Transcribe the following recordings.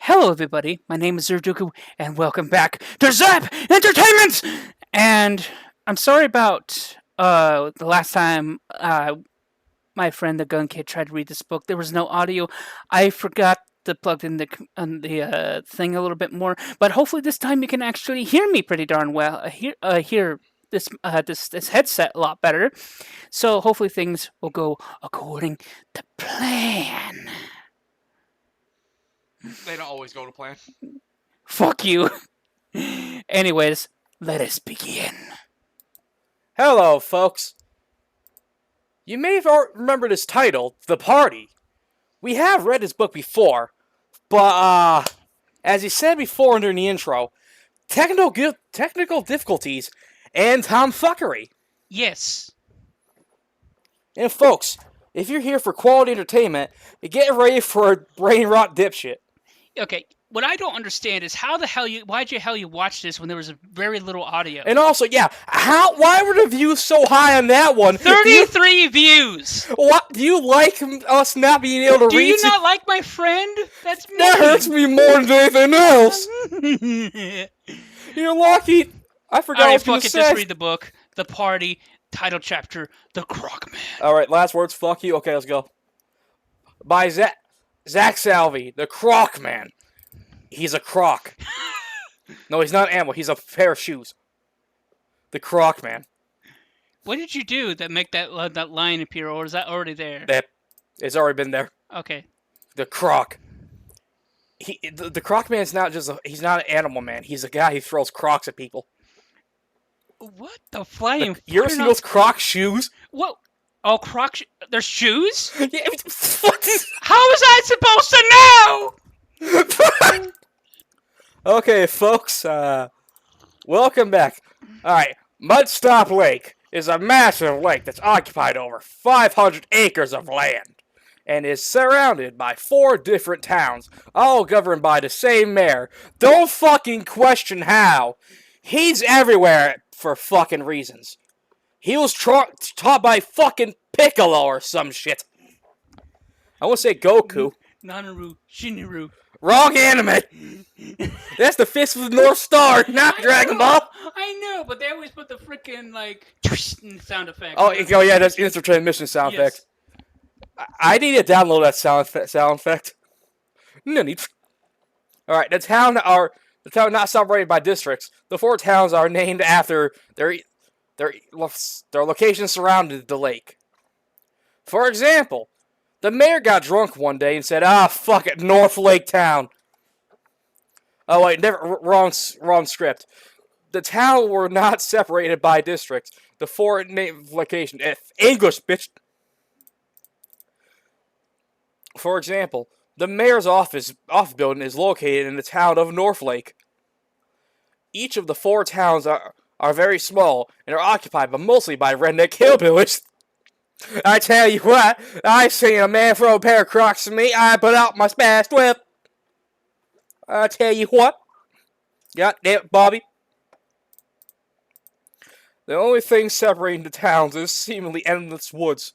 Hello, everybody. My name is Zerduku, and welcome back to Zap Entertainment. And I'm sorry about the last time my friend the Gun Kid tried to read this book. There was no audio. I forgot to plug in the thing a little bit more, but hopefully this time you can actually hear me pretty darn well. Hear this headset a lot better. So hopefully things will go according to plan. They don't always go to plan. Fuck you. Anyways, let us begin. Hello, folks. You may have remembered his title, The Party. We have read his book before, but, as he said before during the intro, technical difficulties and tomfuckery. Yes. And folks, if you're here for quality entertainment, get ready for a brain rot dipshit. Okay. What I don't understand is why'd you watch this when there was very little audio? And also, yeah, why were the views so high on that one? 33 views. What do you like us not being able to Do read? you not like my friend? That's me. That hurts me more than anything else. You're lucky. I forgot All what I right, was going fuck to it. say. Just read the book. The Party. Title chapter. The Croc Man. All right, last words. Fuck you. Okay, let's go. By Zach Salvi, the Croc Man. He's a croc. No, he's not an animal. He's a pair of shoes. The Croc Man. What did you do that make that line appear, or is that already there? It's already been there. Okay. The Croc. The Croc Man's not just he's not an animal man. He's a guy who throws crocs at people. What the flying? You ever seen those Croc shoes? What? Oh, Croc. There's shoes? Yeah, what is... How was I supposed to know? Okay, folks, welcome back. Alright, Mudstop Lake is a massive lake that's occupied over 500 acres of land and is surrounded by 4 different towns, all governed by the same mayor. Don't fucking question how. He's everywhere for fucking reasons. He was taught by fucking Piccolo or some shit. I want to say Goku. Nanaru, Shinru. Wrong anime! That's the Fist of the North Star, not Dragon Ball! I know, but they always put the freaking, sound effect. Oh yeah, that's instant transmission sound Yes. effect. I need to download that sound effect. No need. Alright, the town not separated by districts. The 4 towns are named after their locations surrounding the lake. For example, the mayor got drunk one day and said, fuck it, North Lake Town. Oh, wait, wrong script. The town were not separated by districts. The 4 locations. English, bitch. For example, the mayor's office building is located in the town of North Lake. Each of the 4 towns are very small and are occupied mostly by redneck hillbillies. I tell you what, I seen a man throw a pair of Crocs at me, I put out my smashed whip. I tell you what. God damn it, Bobby. The only thing separating the towns is seemingly endless woods.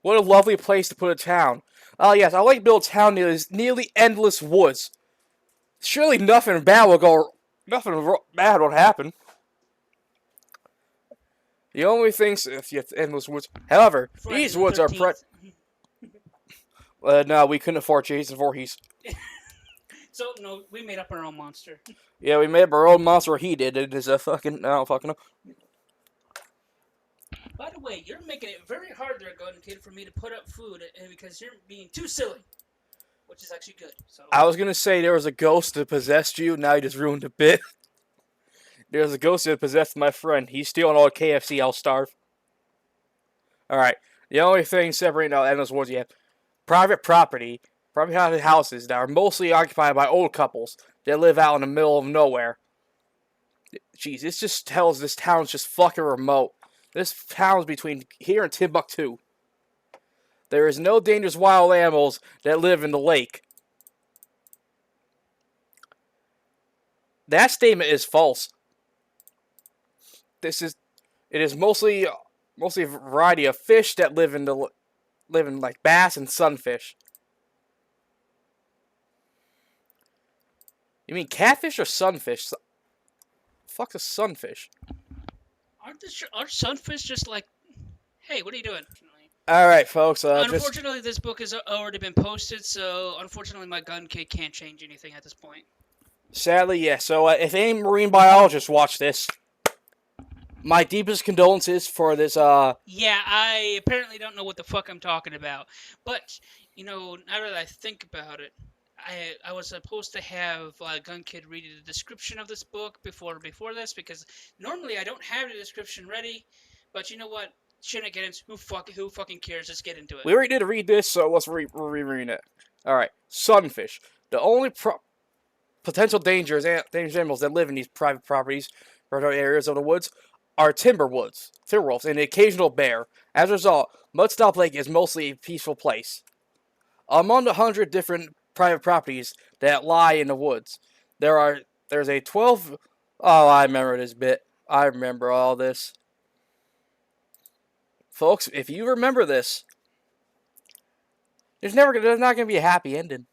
What a lovely place to put a town. Oh yes, I like to build a town near nearly endless woods. Surely nothing bad will happen. The only things if you have endless woods. However, these woods are no, we couldn't afford Jason Voorhees. So no, we made up our own monster. Yeah, we made up our own monster. He did. It is a fucking. I don't fucking know. By the way, you're making it very hard there, Golden Kid, for me to put up food because you're being too silly, which is actually good. So I was gonna say there was a ghost that possessed you. Now you just ruined a bit. There's a ghost that possessed my friend. He's stealing all the KFC. I'll starve. Alright. The only thing separating all endless woods you have private property, private houses that are mostly occupied by old couples that live out in the middle of nowhere. Jeez, this just tells this town's just fucking remote. This town's between here and Timbuktu. There is no dangerous wild animals that live in the lake. That statement is false. It is mostly a variety of fish that live in like bass and sunfish. You mean catfish or sunfish? Fuck a sunfish. Aren't sunfish just like, hey, what are you doing? All right, folks. Unfortunately, this book has already been posted, so unfortunately, my gun kid can't change anything at this point. Sadly, yeah. So if any marine biologists watch this, my deepest condolences for this. Yeah, I apparently don't know what the fuck I'm talking about. But, now that I think about it, I was supposed to have Gun Kid read the description of this book before this, because normally I don't have the description ready. But you know what? Shenanigans. Who fucking cares? Let's get into it. We already did read this, so let's reread it. All right, sunfish. The only potential dangerous animals that live in these private properties, remote areas of the woods, are timberwolves, and the occasional bear. As a result, Mudstop Lake is mostly a peaceful place. Among the 100 different private properties that lie in the woods, there's a 12. Oh, I remember this bit. I remember all this. Folks, if you remember this, there's not going to be a happy ending.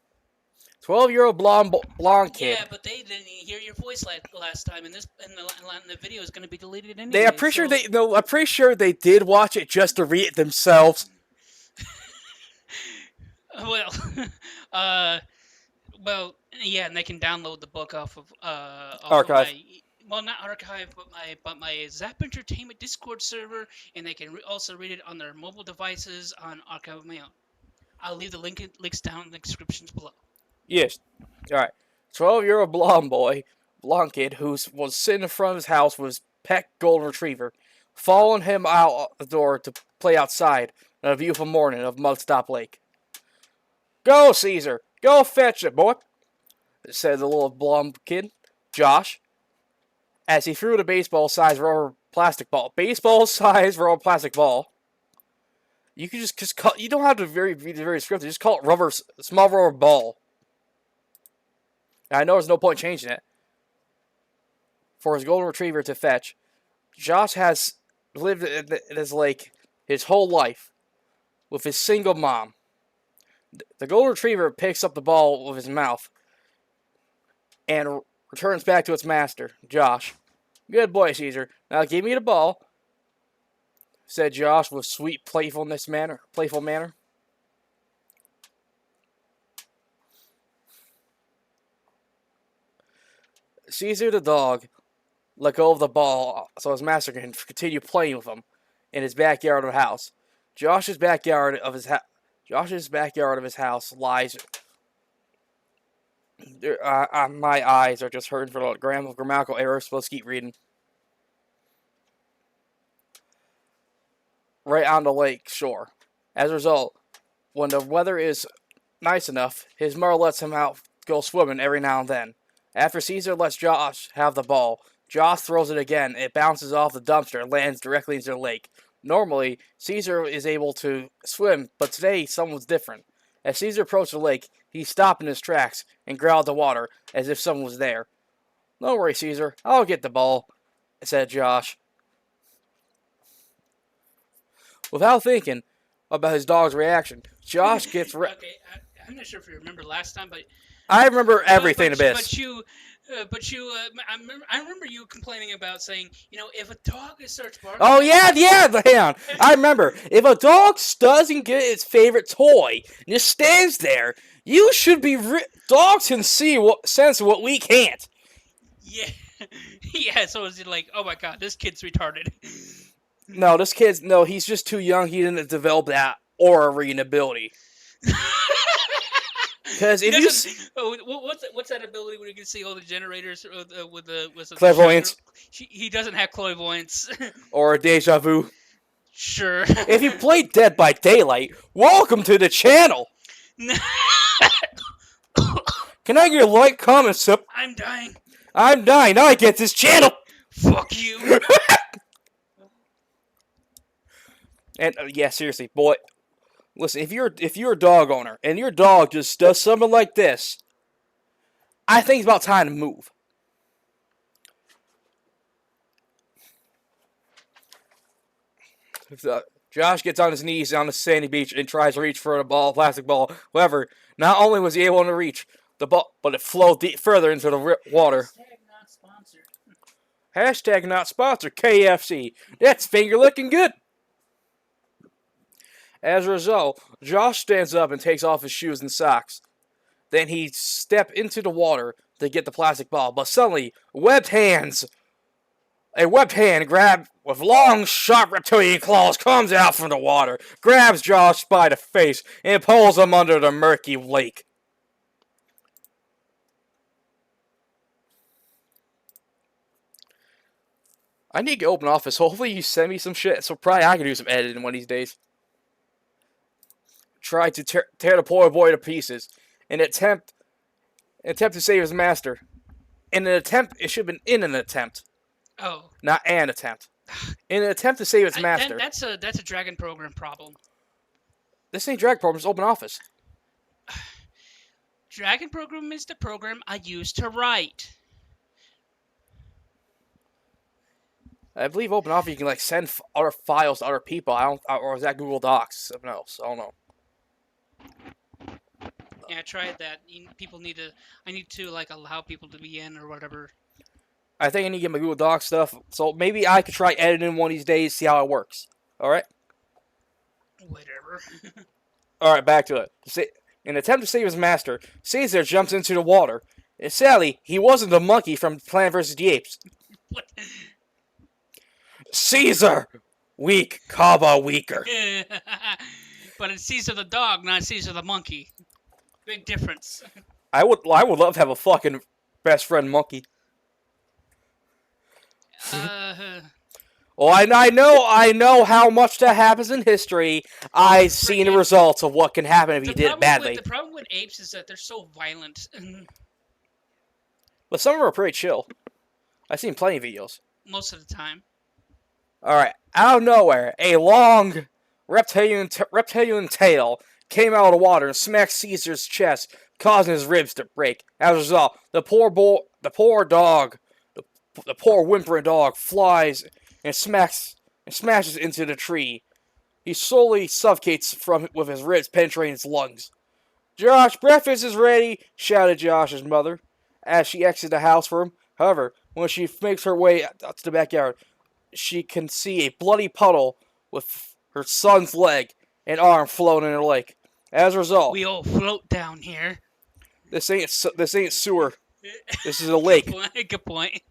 12-year-old blonde kid. Yeah, but they didn't hear your voice last time, and the video is going to be deleted anyway. I'm pretty sure they did watch it just to read it themselves. Well, yeah, and they can download the book off of Archive. Not Archive, but my Zap Entertainment Discord server, and they can also read it on their mobile devices on Archive Mail. I'll leave the links down in the descriptions below. Yes. All right. 12-year-old blonde kid who was sitting in front of his house with his pet golden retriever, following him out the door to play outside on a beautiful morning of Mudstop Lake. Go, Caesar. Go fetch it, boy, said the little blonde kid, Josh, as he threw the baseball-sized rubber plastic ball. Baseball-sized rubber plastic ball. You can just call. You don't have to be very scripted. Just call it small rubber ball. I know there's no point changing it. For his golden retriever to fetch, Josh has lived in this lake his whole life with his single mom. The golden retriever picks up the ball with his mouth and returns back to its master, Josh. Good boy, Caesar. Now give me the ball, said Josh with sweet playful manner. Caesar the dog let go of the ball so his master can continue playing with him in his backyard of the house. Josh's backyard of his house lies. My eyes are just hurting for the grammatical errors. So let's keep reading. Right on the lake shore. As a result, when the weather is nice enough, his mother lets him out go swimming every now and then. After Caesar lets Josh have the ball, Josh throws it again. It bounces off the dumpster and lands directly into the lake. Normally, Caesar is able to swim, but today something was different. As Caesar approached the lake, he stopped in his tracks and growled the water as if someone was there. Don't worry, Caesar. I'll get the ball, said Josh. Without thinking about his dog's reaction, Josh gets... Okay, I'm not sure if you remember last time, but... I remember everything about this. I remember you complaining about saying, if a dog starts barking... Oh, yeah, hang on. I remember. If a dog doesn't get its favorite toy and just stands there, you should be... Dogs can sense what we can't. Yeah. Yeah, so is it like, oh my god, this kid's retarded. No, he's just too young. He didn't develop that aura reading ability. Because if what's that ability where you can see all the generators with the clairvoyance? He doesn't have clairvoyance. Or deja vu. Sure. If you played Dead by Daylight, welcome to the channel. Can I get a like, comment, sub? I'm dying. Now I get this channel. Fuck you. And yeah, seriously, boy. Listen, if you're a dog owner and your dog just does something like this, I think it's about time to move. Josh gets on his knees on the sandy beach and tries to reach for a plastic ball. However, not only was he able to reach, but it flowed further into the water. Hashtag not sponsored. KFC. That's finger looking good. As a result, Josh stands up and takes off his shoes and socks. Then he steps into the water to get the plastic ball, but suddenly, a webbed hand grabbed with long, sharp reptilian claws comes out from the water, grabs Josh by the face, and pulls him under the murky lake. I need to open office. Hopefully you send me some shit, so probably I can do some editing one of these days. Try to tear the poor boy to pieces. In an attempt to save his master. In an attempt, it should have been in an attempt. Oh. Not an attempt. In an attempt to save its master. That's a Dragon Program problem. This ain't Dragon Program, it's Open Office. Dragon Program is the program I use to write. I believe Open Office you can like send other files to other people. Or is that Google Docs? Something else. I don't know. Yeah, I tried that. I need to like allow people to be in or whatever. I think I need to get my Google Docs stuff. So maybe I could try editing one of these days, see how it works. Alright? Whatever. Alright, back to it. In an attempt to save his master, Caesar jumps into the water. And sadly, he wasn't the monkey from Planet vs. the Apes. What? Caesar! Weak, Kaba weaker. But it's Caesar the dog, not Caesar the monkey. Big difference. I would love to have a fucking best friend monkey. Well, I know how much that happens in history. I've seen the results of what can happen if you did it badly. The problem with apes is that they're so violent. But some of them are pretty chill. I've seen plenty of videos. Most of the time. Alright, out of nowhere, a long reptilian tail came out of the water and smacked Caesar's chest, causing his ribs to break. As a result, the poor whimpering dog flies and smashes into the tree. He slowly suffocates with his ribs penetrating his lungs. "Josh, breakfast is ready!" shouted Josh's mother as she exits the house for him. However, when she makes her way out to the backyard, she can see a bloody puddle with her son's leg and arm floating in the lake. As a result, we all float down here. This ain't sewer. This is a lake. Good point.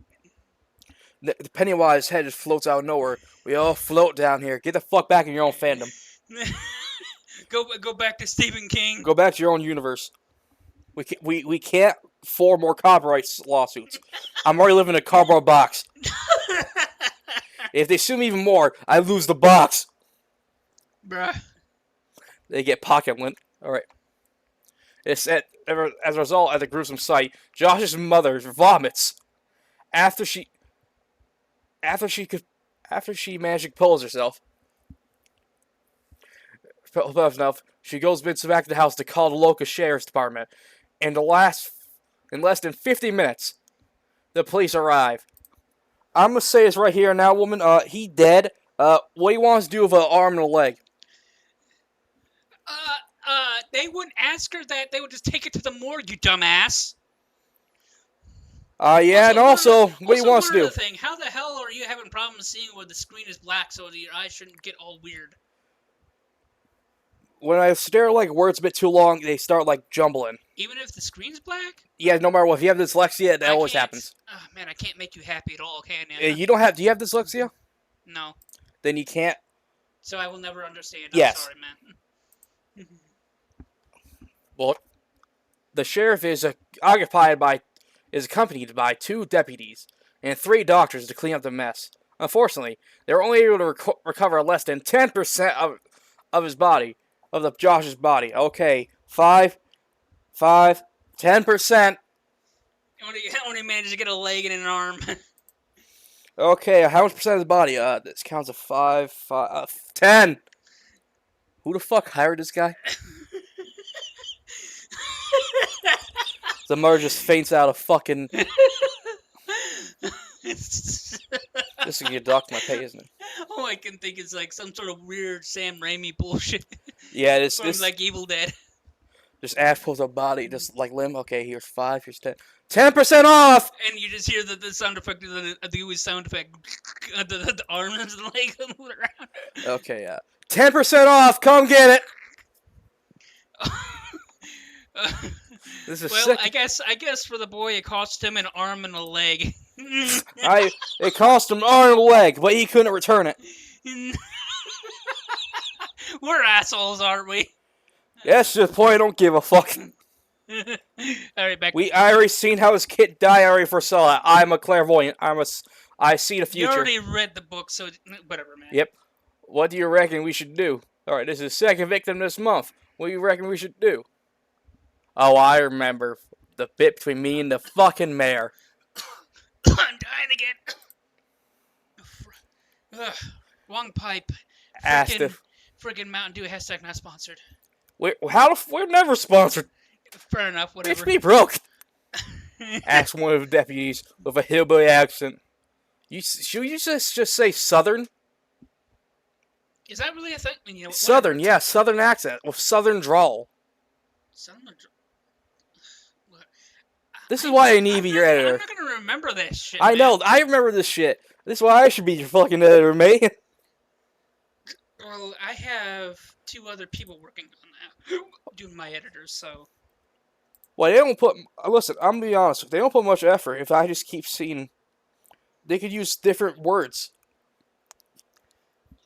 The Pennywise head just floats out of nowhere. We all float down here. Get the fuck back in your own fandom. Go back to Stephen King. Go back to your own universe. We can't afford more copyright lawsuits. I'm already living in a cardboard box. If they sue me even more, I lose the box. Bruh. They get pocket lint. Alright. As a result of the gruesome sight, Josh's mother vomits after she managed to compose herself. She goes back to the house to call the local sheriff's department. In less than 50 minutes, the police arrive. I'm gonna say this right here now, woman. He dead. What do you want us to do with an arm and a leg? They wouldn't ask her that. They would just take it to the morgue, you dumbass. Yeah, and also, what do you want us to do? Thing, how the hell are you having problems seeing where the screen is black so that your eyes shouldn't get all weird? When I stare like words a bit too long, they start like jumbling. Even if the screen's black? Yeah, no matter what. If you have dyslexia, that always happens. Oh, man, I can't make you happy at all, can I? You don't have. Do you have dyslexia? No. Then you can't. So I will never understand. Yes. I'm sorry, man. Well, the sheriff is accompanied by 2 deputies and 3 doctors to clean up the mess. Unfortunately, they were only able to recover less than 10% of his body, of Josh's body. Okay, 10%. Only managed to get a leg and an arm. Okay, how much percent of his body? This counts of 10. Who the fuck hired this guy? The mother just faints out of fucking. This is gonna dock my pay, isn't it? All I can think is like some sort of weird Sam Raimi bullshit. Yeah, this like Evil Dead. Just Ash pulls a body, just like limb. Okay, here's 5, here's 10. 10% off! And you just hear the sound effect, the sound effect, the arms and the legs move around. Okay, 10% off, come get it! This is Well, sick. I guess for the boy it cost him an arm and a leg. It cost him an arm and a leg, but he couldn't return it. We're assholes, aren't we? That's just the point, I don't give a fuck. Alright, back. I already seen how his kid died, I already foresaw it. I'm a clairvoyant. I see the You future. already read the book, so whatever, man. Yep. What do you reckon we should do? Alright, this is the second victim this month. What do you reckon we should do? Oh, I remember the bit between me and the fucking mayor. I'm dying again. Ugh, wrong pipe. Asked if Friggin' Mountain Dew hashtag not sponsored. we're never sponsored. Fair enough, whatever. Bitch, be broke. Asked one of the deputies with a hillbilly accent. Should you just say Southern? Is that really a thing? You know, Southern, yeah, Southern accent with Southern drawl. This is why I need to be your editor. I'm not gonna remember that shit. I know, I remember this shit. This is why I should be your fucking editor, mate. Well, I have 2 other people working on that, doing my editors, so. Well, they don't put. Listen, I'm gonna be honest. They don't put much effort. If I just keep seeing, they could use different words.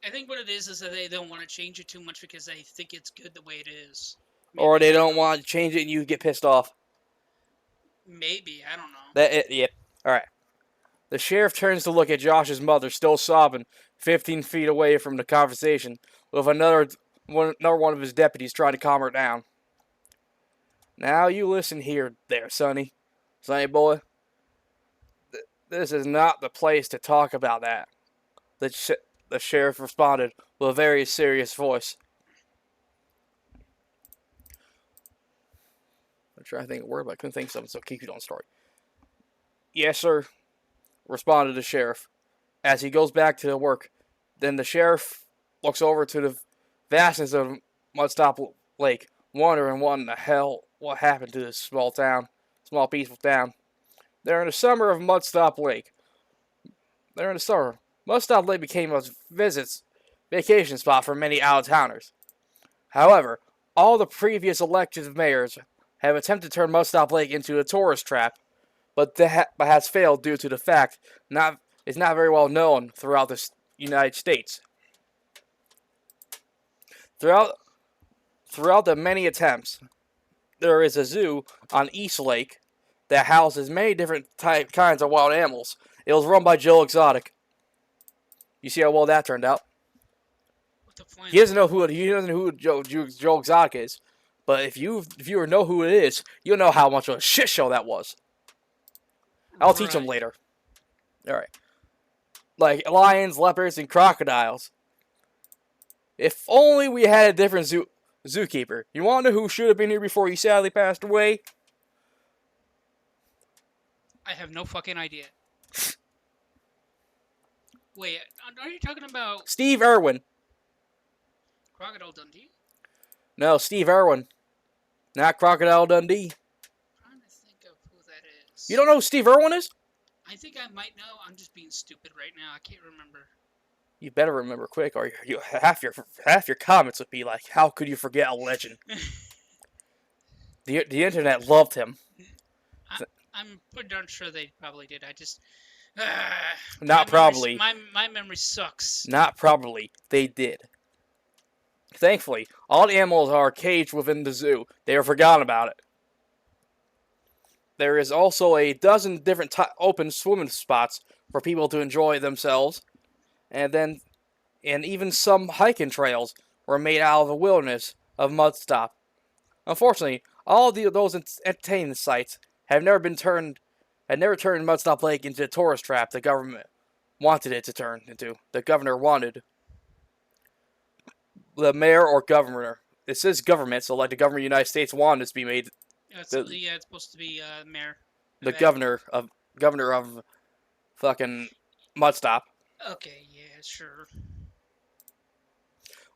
I think what it is that they don't want to change it too much because they think it's good the way it is. Maybe. Or they don't want to change it and you get pissed off. Maybe, I don't know. Yeah. Alright. The sheriff turns to look at Josh's mother, still sobbing, 15 feet away from the conversation, with another one of his deputies trying to calm her down. Now you listen here there, Sonny. Sonny boy. This is not the place to talk about that. The sheriff responded with a very serious voice. I'm trying to think of a word, but I couldn't think of something, so keep it on story. Yes, sir, responded the sheriff. As he goes back to work, then the sheriff looks over to the vastness of Mudstop Lake, wondering what happened to this small peaceful town. They're in the summer of Mudstop Lake. Mudstop Lake became a vacation spot for many out-of-towners. However, all the previous elected mayors have attempted to turn Mudstop Lake into a tourist trap, but has failed due to the fact it's not very well known throughout the United States. Throughout the many attempts, there is a zoo on East Lake that houses many different kinds of wild animals. It was run by Joe Exotic. You see how well that turned out? He doesn't know who Joe Exotic is, but if you know who it is, you'll know how much of a shit show that was. I'll teach him later. All right, like lions, leopards, and crocodiles. If only we had a different zookeeper. You want to know who should have been here before he sadly passed away? I have no fucking idea. Wait, are you talking about Steve Irwin? Crocodile Dundee? No, Steve Irwin. Not Crocodile Dundee. I'm trying to think of who that is. You don't know who Steve Irwin is? I think I might know. I'm just being stupid right now. I can't remember. You better remember quick, or half your comments would be like, "How could you forget a legend?" The internet loved him. I'm pretty darn sure they probably did. I just not probably. My memory sucks. Not probably. They did. Thankfully, all the animals are caged within the zoo. They were forgotten about it. There is also a dozen different open swimming spots for people to enjoy themselves, and even some hiking trails were made out of the wilderness of Mudstop. Unfortunately, all of those entertainment sites have never turned Mudstop Lake into a tourist trap the government wanted it to turn into. The governor wanted. The mayor or governor. It says government, so like the government of the United States wanted it to be made. It's supposed to be mayor. The governor of fucking Mudstop. Okay, yeah, sure.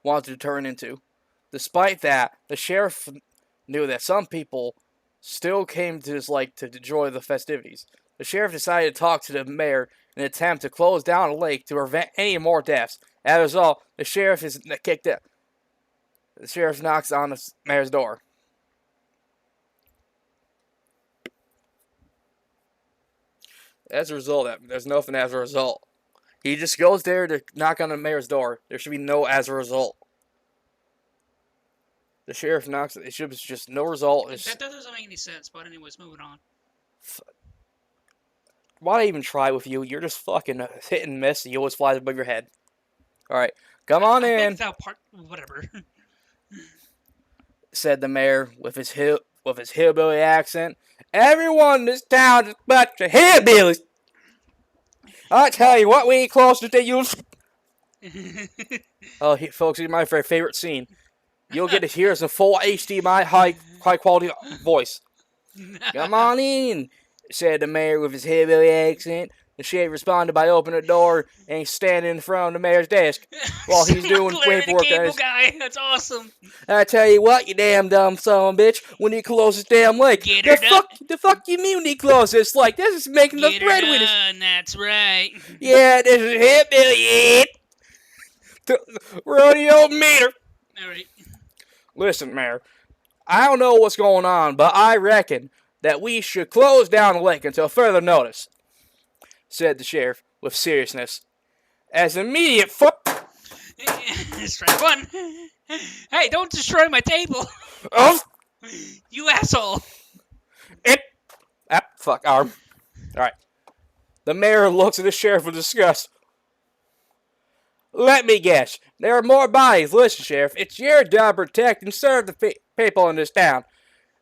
Wanted to turn into. Despite that, the sheriff knew that some people still came to to enjoy the festivities. The sheriff decided to talk to the mayor in an attempt to close down the lake to prevent any more deaths. As a result, the sheriff is kicked out. The sheriff knocks on the mayor's door. As a result, there's nothing as a result. He just goes there to knock on the mayor's door. There should be no as a result. The sheriff knocks. It should be just no result. That doesn't make any sense. But anyways, moving on. Why even try with you? You're just fucking hit and miss. And you always fly above your head. All right, come on in. Whatever. Said the mayor with his hillbilly accent. Everyone in this town is a bunch of hillbillies. I tell you what, we ain't closer to you. Oh, folks, here's my favorite scene. You'll get to hear some full HD, my high quality voice. Come on in, said the mayor with his hillbilly accent. The sheriff responded by opening the door and he's standing in front of the mayor's desk while he's doing paperwork. Guy. That's awesome. I tell you what, you damn dumb son of a bitch, when you close this damn lake. The fuck you mean when you close this lake? This is making the breadwinners. That's right. Yeah, this is hillbilly. Rodeo meter. All right. Listen, Mayor, I don't know what's going on, but I reckon that we should close down the lake until further notice, said the sheriff with seriousness. As immediate Strike one. Hey, don't destroy my table. Oh, You asshole. Fuck, arm. Alright. The mayor looks at the sheriff with disgust. Let me guess. There are more bodies. Listen, Sheriff, it's your job to protect and serve the people in this town.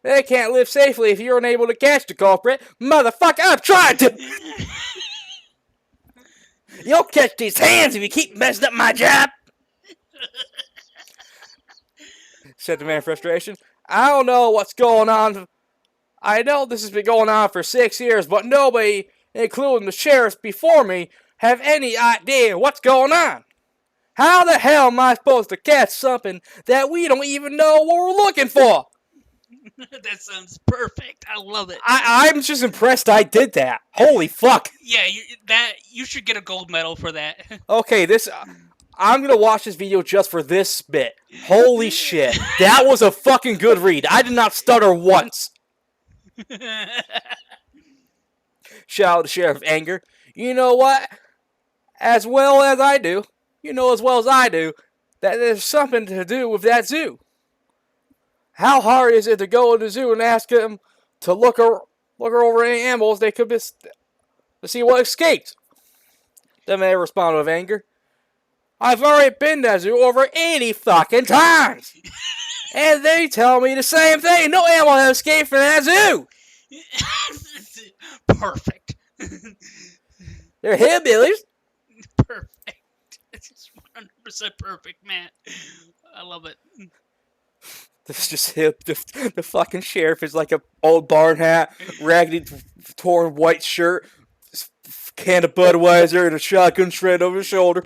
They can't live safely if you're unable to catch the culprit. Motherfucker, I'm trying to! You'll catch these hands if you keep messing up my job! Said the man in frustration. I don't know what's going on. I know this has been going on for 6 years, but nobody, including the sheriffs before me, have any idea what's going on. How the hell am I supposed to catch something that we don't even know what we're looking for? That sounds perfect. I love it. I'm just impressed I did that. Holy fuck. Yeah, you should get a gold medal for that. Okay, I'm gonna watch this video just for this bit. Holy shit. That was a fucking good read. I did not stutter once. Shouted the sheriff of anger. You know what? As well as I do, that there's something to do with that zoo. How hard is it to go to the zoo and ask them to look over any animals they could miss to see what escaped? The mayor responded with anger. I've already been to the zoo over 80 fucking times. And they tell me the same thing. No animal has escaped from that zoo. Perfect. They're hillbillies. Perfect. It's 100% perfect, man. I love it. This is just hip. The fucking sheriff is like a old barn hat, raggedy, torn white shirt, can of Budweiser, and a shotgun shred over his shoulder.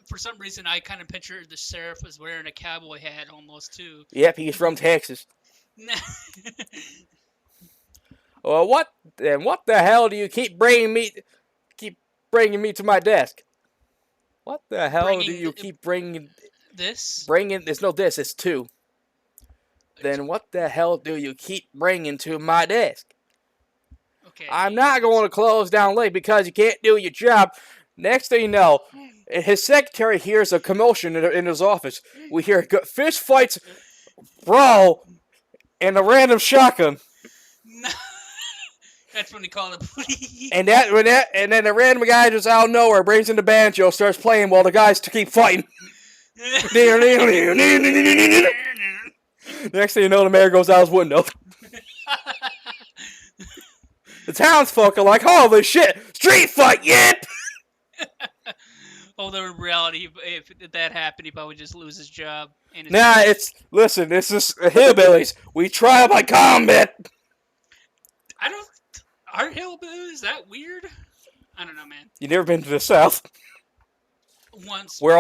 For some reason, I kind of pictured the sheriff as wearing a cowboy hat almost, too. Yep, he's from Texas. Well, what the hell do you keep bringing me to my desk? What the hell do you keep bringing this? There's no this, it's two. Then what the hell do you keep bringing to my desk? Okay. I'm not going to close down late because you can't do your job. Next thing you know, his secretary hears a commotion in his office. We hear fist fights, brawl, and a random shotgun. No. That's when he called the police. And then the random guy just out of nowhere brings in the banjo, starts playing while the guys keep fighting. Next thing you know, the mayor goes out his window. The townsfolk are like, holy shit, street fight, yip! Although in reality, if that happened, he probably just lose his job. Listen, this is hillbillies. We try by combat. Are hillbillies that weird? I don't know, man. You never been to the South? Once. We've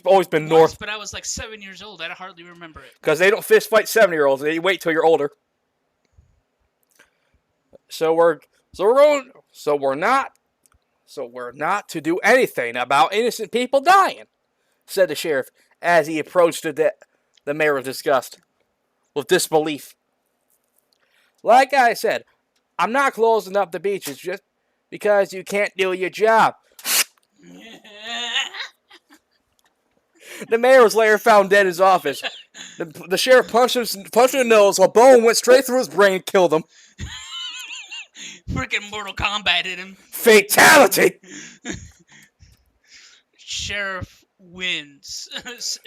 always been Once, north. but I was like 7 years old. I hardly remember it. Because they don't fist fight 7-year-olds. They wait till you're older. So we're not to do anything about innocent people dying, said the sheriff as he approached the mayor with disgust, with disbelief. Like I said, I'm not closing up the beaches just because you can't do your job. The mayor was later found dead in his office. The sheriff punched him in the nose while bone went straight through his brain and killed him. Freaking Mortal Kombat hit him. Fatality! Sheriff wins.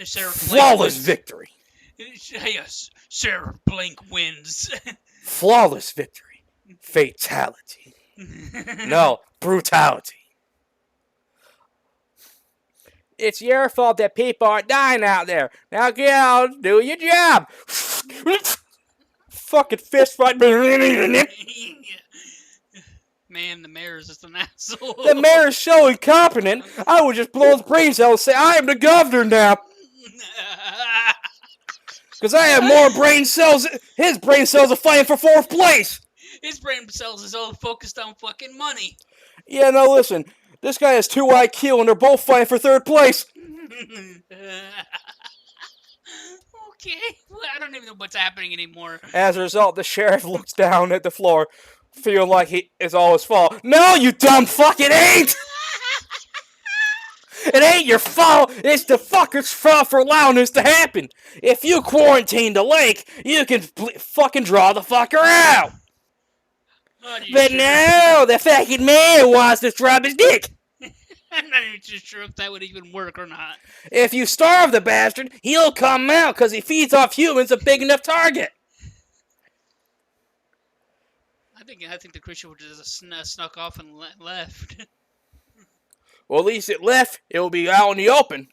Sheriff Flawless victory. Yes, Sheriff Blank wins. Flawless victory. Fatality. No, brutality. It's your fault that people are dying out there. Now get out, do your job. Fucking fist fight. Man, the mayor is just an asshole. The mayor is so incompetent, I would just blow his brains out and say, I am the governor now. Because I have more brain cells. His brain cells are fighting for 4th place. His brain cells is all focused on fucking money. Yeah, no, listen. This guy has 2 IQ and they're both fighting for 3rd place. Okay. Well, I don't even know what's happening anymore. As a result, the sheriff looks down at the floor, feeling like it's all his fault. No, you dumb fuck, it ain't! It ain't your fault. It's the fucker's fault for allowing this to happen. If you quarantine the lake, you can fucking draw the fucker out. But no, the fucking mayor wants to rub his dick. I'm not even too sure if that would even work or not. If you starve the bastard, he'll come out because he feeds off humans a big enough target. I think the creature would just snuck off and left. Well, at least it left. It will be out in the open.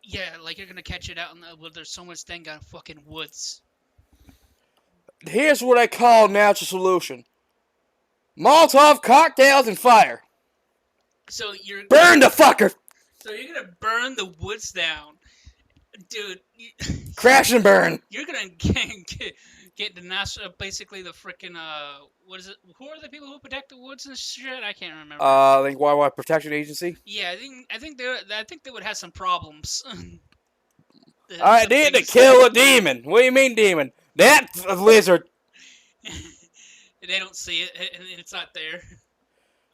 Yeah, like you're gonna catch it out in the where there's so much dang on fucking woods. Here's what I call a natural solution. Molotov, cocktails, and fire. So you're Burn the fucker! So you're gonna burn the woods down, dude. Crash and burn. You're gonna get the national, basically the freaking what is it? Who are the people who protect the woods and shit? I can't remember. I think Wildlife Protection Agency. Yeah, I think they would have some problems. I need to kill a demon. What do you mean, demon? That lizard. They don't see it, and it's not there.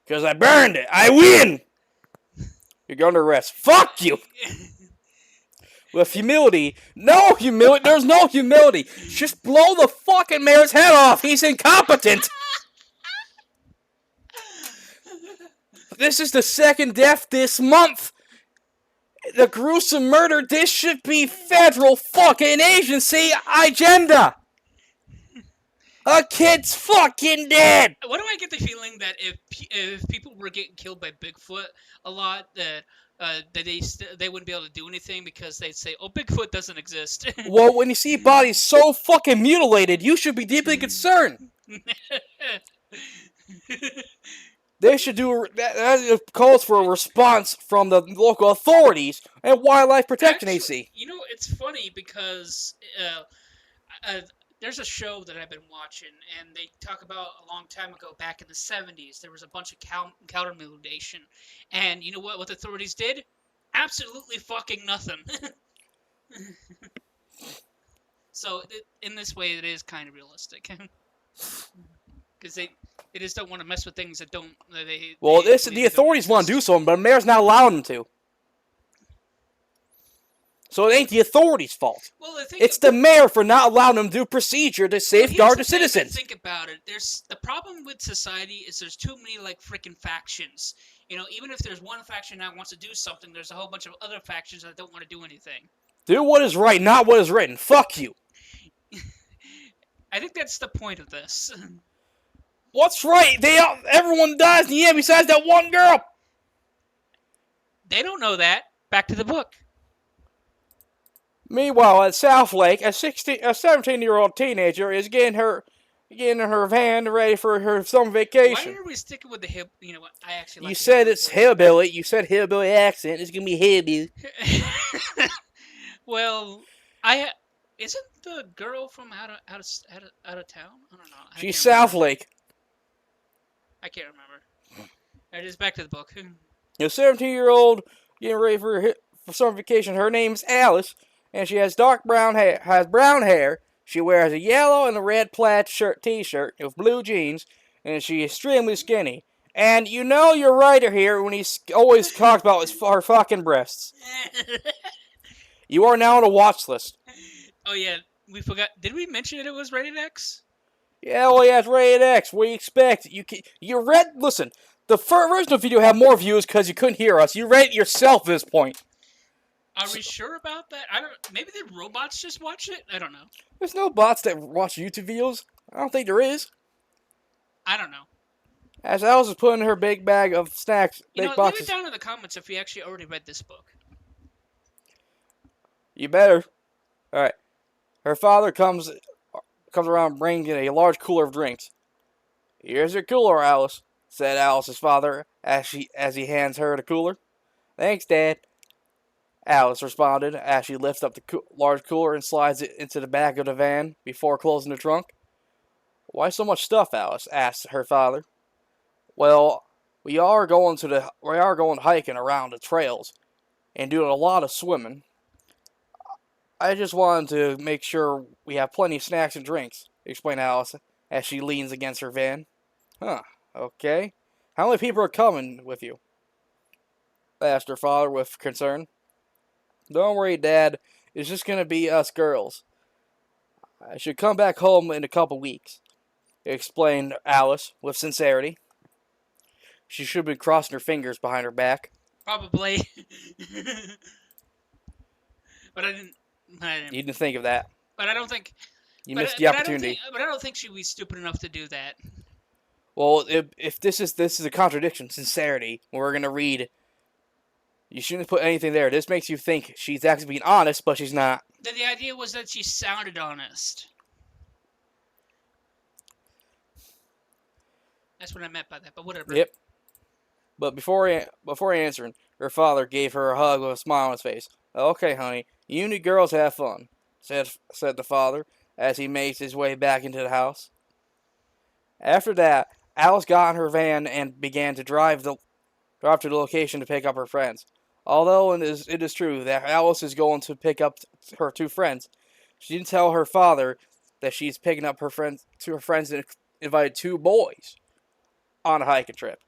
Because I burned it. I win. You're going to arrest. Fuck you. With humility. No humility. There's no humility. Just blow the fucking mayor's head off. He's incompetent. This is the 2nd death this month. The gruesome murder. This should be federal fucking agency agenda. A kid's fucking dead. Why do I get the feeling that if people were getting killed by Bigfoot a lot, that they wouldn't be able to do anything because they'd say, "Oh, Bigfoot doesn't exist." Well, when you see bodies so fucking mutilated, you should be deeply concerned. They should do that calls for a response from the local authorities and Wildlife Protection Agency. You know, it's funny because there's a show that I've been watching, and they talk about a long time ago, back in the 70s, there was a bunch of cow mutilation. And you know what the authorities did? Absolutely fucking nothing. So, in this way, it is kind of realistic. Because they just don't want to mess with things that don't... the authorities want to do something, but the mayor's not allowing them to. So it ain't the authorities' fault. Well, it's the mayor for not allowing them to do procedure to safeguard the citizens. Think about it. The problem with society is there's too many like freaking factions. You know, even if there's one faction that wants to do something, there's a whole bunch of other factions that don't want to do anything. Do what is right, not what is written. Fuck you. I think that's the point of this. What's right? Everyone dies in the end besides that one girl. They don't know that. Back to the book. Meanwhile, at South Lake, a 17-year-old teenager is getting her getting in her van ready for her summer Why vacation. are we sticking with the hip? You know what? I actually You like the said hillbilly it's voice. hillbilly. You said hillbilly accent. It's gonna be hillbilly. Well, I isn't the girl from out of town? I don't know. I She's can't remember. South Lake. I can't remember. It is back to the book. A 17-year-old getting ready for summer vacation. Her name's Alice, and she has dark brown hair. Has brown hair. She wears a yellow and a red plaid t-shirt with blue jeans, and she is extremely skinny. And you know your writer here when he always talks about her fucking breasts. You are now on a watch list. Oh yeah, we forgot. Did we mention that it was rated X? Yeah, well, yeah, it's rated X. What do you expect? You read. Listen, the original video had more views because you couldn't hear us. You read it yourself at this point. Are we sure about that? I don't. Maybe the robots just watched it. I don't know. There's no bots that watch YouTube videos. I don't think there is. I don't know. As Alice is putting her big bag of snacks, You big know, boxes. leave it down in the comments if you actually already read this book. You better. All right. Her father comes around bringing a large cooler of drinks. Here's your cooler, Alice, said Alice's father as he hands her the cooler. Thanks, Dad. Alice responded as she lifts up the large cooler and slides it into the back of the van before closing the trunk. Why so much stuff, Alice? Asked her father. Well, we are going hiking around the trails and doing a lot of swimming. I just wanted to make sure we have plenty of snacks and drinks, explained Alice as she leans against her van. Huh, okay. How many people are coming with you? Asked her father with concern. Don't worry, Dad. It's just going to be us girls. I should come back home in a couple weeks, explained Alice with sincerity. She should have been crossing her fingers behind her back. Probably. But I didn't. You didn't think of that. But I don't think. You missed the opportunity. But I don't think she'd be stupid enough to do that. Well, if this is a contradiction, sincerity, we're gonna read. You shouldn't put anything there. This makes you think she's actually being honest, but she's not. Then the idea was that she sounded honest. That's what I meant by that. But whatever. Yep. But before answering, her father gave her a hug with a smile on his face. Okay, honey, you and the girls have fun, said the father as he made his way back into the house. After that, Alice got in her van and began to drive to the location to pick up her friends. Although it is true that Alice is going to pick up her two friends, she didn't tell her father that she's picking up her friends and invited two boys on a hiking trip.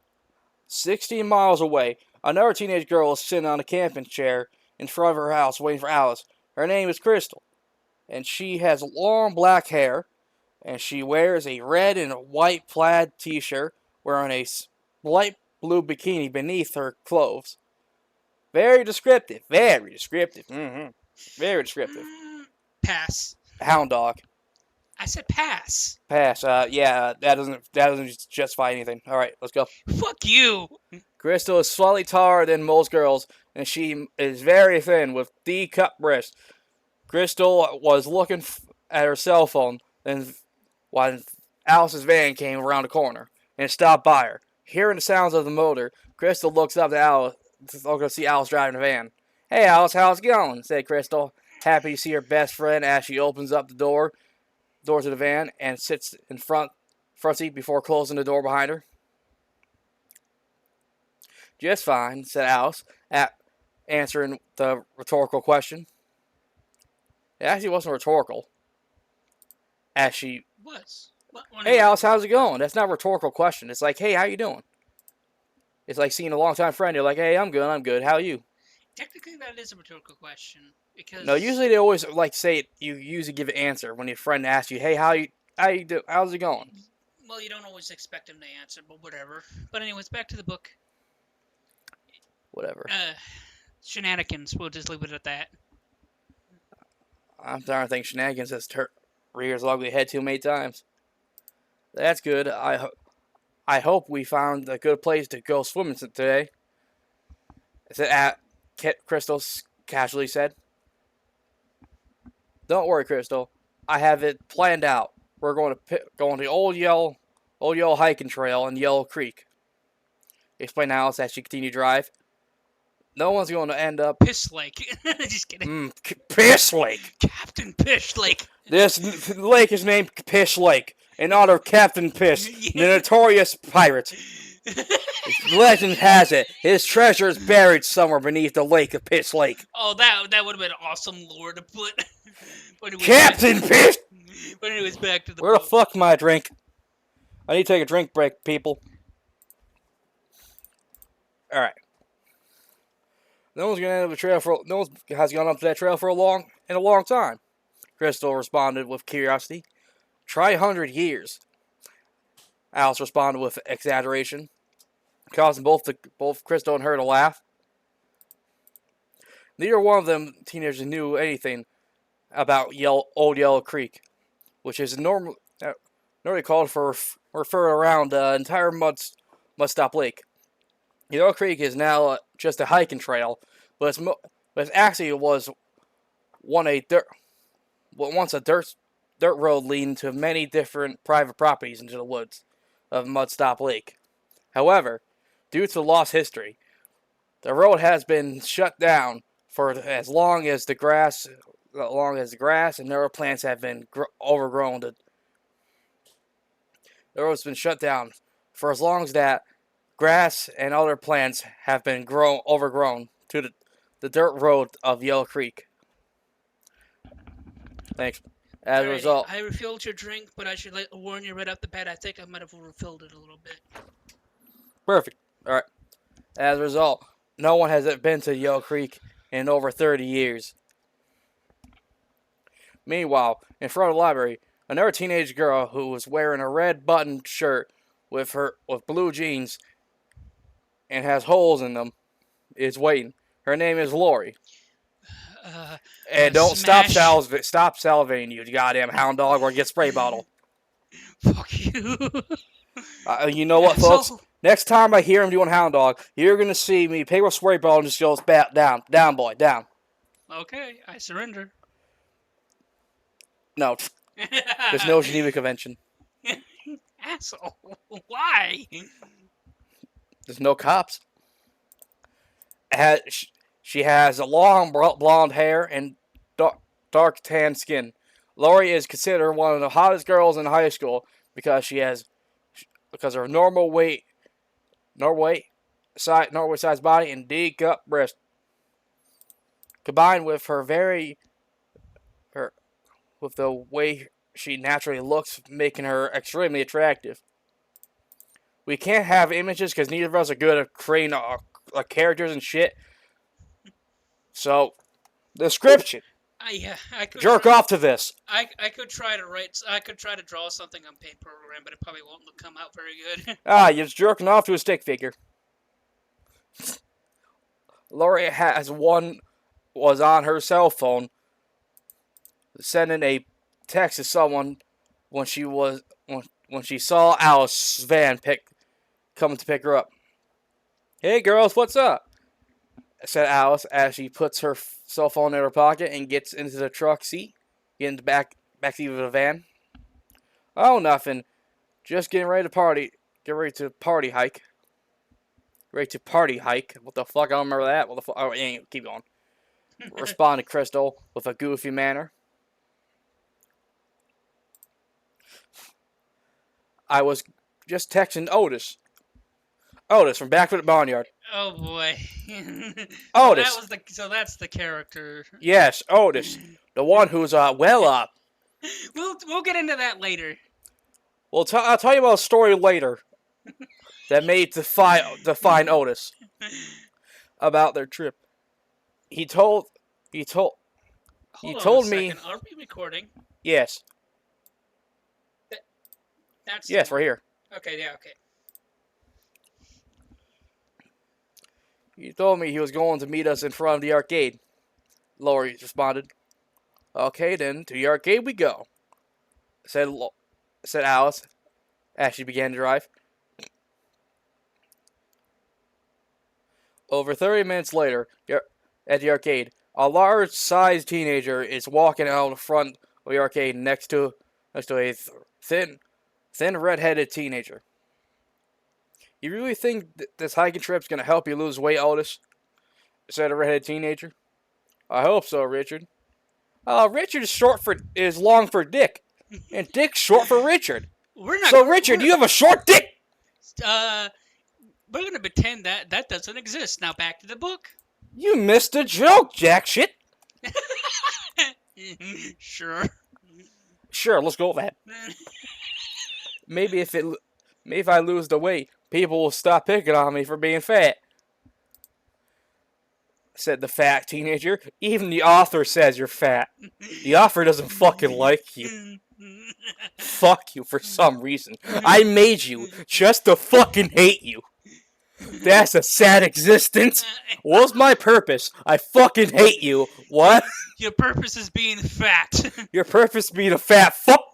16 miles away, another teenage girl is sitting on a camping chair in front of her house waiting for Alice. Her name is Crystal, and she has long black hair, and she wears a red and white plaid t-shirt wearing a light blue bikini beneath her clothes. Very descriptive. Very descriptive. Very descriptive. Pass. Hound dog. I said pass. Pass. Yeah, that doesn't justify anything. All right, let's go. Fuck you. Crystal is slightly taller than most girls, and she is very thin with D-cup breasts. Crystal was looking at her cell phone when Alice's van came around the corner and stopped by her. Hearing the sounds of the motor, Crystal looks up to Alice to see Alice driving the van. Hey, Alice, how's it going? Said Crystal, happy to see her best friend as she opens up the door to the van and sits in front seat before closing the door behind her. Just fine, said Alice, answering the rhetorical question. It actually wasn't rhetorical. As she... Was. Hey, Alice, how's it going? That's not a rhetorical question. It's like, hey, how you doing? It's like seeing a longtime friend. You're like, hey, I'm good. How are you? Technically, that is a rhetorical question. Because... No, usually they always like say it. You usually give an answer when your friend asks you, hey, how you do? How's it going? Well, you don't always expect him to answer, but whatever. But anyways, back to the book. Whatever. Shenanigans. We'll just leave it at that. I'm starting to think shenanigans has reared his ugly head too many times. That's good. I hope we found a good place to go swimming today. Crystal casually said. Don't worry, Crystal. I have it planned out. we're going to go on the Old Yellow hiking trail in Yellow Creek. Explained Alice as she continued to drive. No one's going to end up. Piss Lake. Just kidding. Piss Lake. Captain Piss Lake. This lake is named Piss Lake in honor of Captain Piss, the notorious pirate. Legend has it his treasure is buried somewhere beneath the lake of Piss Lake. Oh, that would have been awesome lore to put. Captain Piss. But anyways, back to the. Where the fuck my drink? I need to take a drink break, people. All right. No one's gonna end up the trail for. No one has gone up to that trail for a long time. Crystal responded with curiosity. Try 100 years. Alice responded with exaggeration, causing both Crystal and her to laugh. Neither one of them teenagers knew anything about Old Yellow Creek, which is normally called for refer around the entire Mudstop Lake. Yellow Creek is now just a hiking trail, but it actually was once a dirt road leading to many different private properties into the woods of Mudstop Lake. However, due to lost history, the road has been shut down for as long as the grass and other plants have been overgrown. The road's been shut down for as long as that grass and other plants have been overgrown to the dirt road of Yellow Creek. Thanks. As a result, I refilled your drink, but I should warn you right off the bat. I think I might have refilled it a little bit. Perfect. All right. As a result, no one has been to Yellow Creek in over 30 years. Meanwhile, in front of the library, another teenage girl who was wearing a red buttoned shirt with blue jeans and has holes in them is waiting. Her name is Lori. And don't stop salivating, you goddamn hound dog, or get spray bottle. Fuck you. You know what, folks? Next time I hear him doing hound dog, you're gonna see me pick up a spray bottle and just goes down, boy, down. Okay, I surrender. No, there's no Geneva Convention. Asshole. Why? There's no cops. She has a long blonde hair and dark tan skin. Lori is considered one of the hottest girls in high school because of her Norway sized body and D-cup breast, combined with with the way she naturally looks, making her extremely attractive. We can't have images because neither of us are good at creating characters and shit. So, description. I could Jerk off to this. I could try to draw something on paint program, but it probably won't come out very good. You're just jerking off to a stick figure. Lori was on her cell phone sending a text to someone when she saw Alice's van coming to pick her up. Hey girls, what's up? Said Alice as she puts her cell phone in her pocket and gets into the truck seat, get in the back seat of the van. Oh, nothing. Just getting ready to party. Get ready to party hike. Ready to party hike. What the fuck? I don't remember that. What the fuck? Oh, keep going. Responded Crystal with a goofy manner. I was just texting Otis. Otis from Backfoot at Barnyard. Oh boy. Otis. So that's the character. Yes, Otis, the one who's well up. We'll get into that later. Well, I'll tell you about a story later that made define Otis about their trip. He told me. Hold on a second. Are we recording? Yes. Yes, right here. Okay. Yeah. Okay. He told me he was going to meet us in front of the arcade. Lori responded. Okay, then, to the arcade we go, said Alice as she began to drive. Over 30 minutes later, at the arcade, a large-sized teenager is walking out the front of the arcade next to next to a thin red-headed teenager. You really think this hiking trip's gonna help you lose weight, Otis? Said a red-headed teenager. I hope so, Richard. Richard is long for Dick, and Dick's short for Richard. So Richard, you have a short dick. We're gonna pretend that doesn't exist. Now back to the book. You missed a joke, jack shit. Sure. Sure, let's go with that. Maybe if I lose the weight, people will stop picking on me for being fat. Said the fat teenager. Even the author says you're fat. The author doesn't fucking like you. Fuck you for some reason. I made you just to fucking hate you. That's a sad existence. What's my purpose? I fucking hate you. What? Your purpose is being fat. Your purpose being a fat fuck?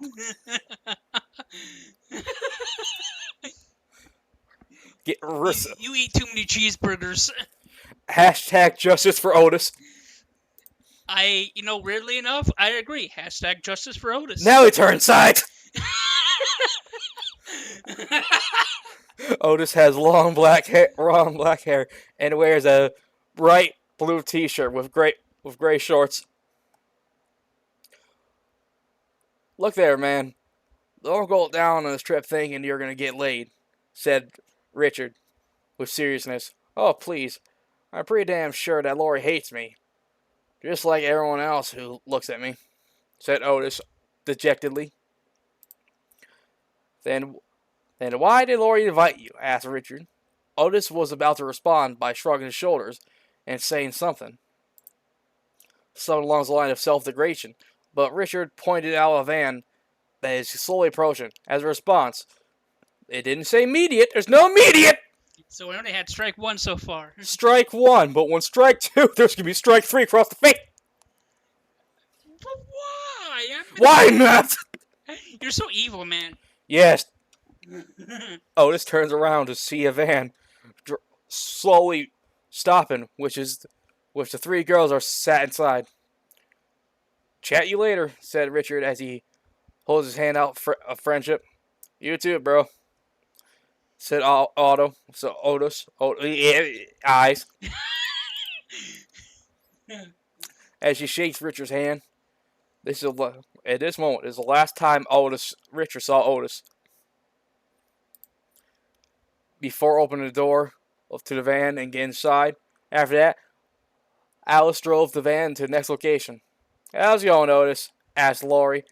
You eat too many cheeseburgers. Hashtag justice for Otis. Weirdly enough, I agree. Hashtag justice for Otis. Now he turns sides. Otis has long black hair, and wears a bright blue T-shirt with gray shorts. Look there, man. Don't go down on this trip thinking you're gonna get laid, said Richard with seriousness. Oh, please. I'm pretty damn sure that Lori hates me. Just like everyone else who looks at me, said Otis dejectedly. Then why did Lori invite you? Asked Richard. Otis was about to respond by shrugging his shoulders and saying something along the line of self-degradation, but Richard pointed out a van that is slowly approaching. As a response, it didn't say immediate. There's no immediate! So we only had strike one so far. Strike one, but when strike two, there's going to be strike three across the face. But why? Why not? You're so evil, man. Yes. Otis turns around to see a van slowly stopping, which the three girls are sat inside. Chat you later, said Richard as he holds his hand out for a friendship. You too, bro, said Otis. Eyes. As she shakes Richard's hand. At this moment is the last time Richard saw Otis. Before opening the door to the van and getting inside. After that, Alice drove the van to the next location. How's it going, Otis? Asked Lori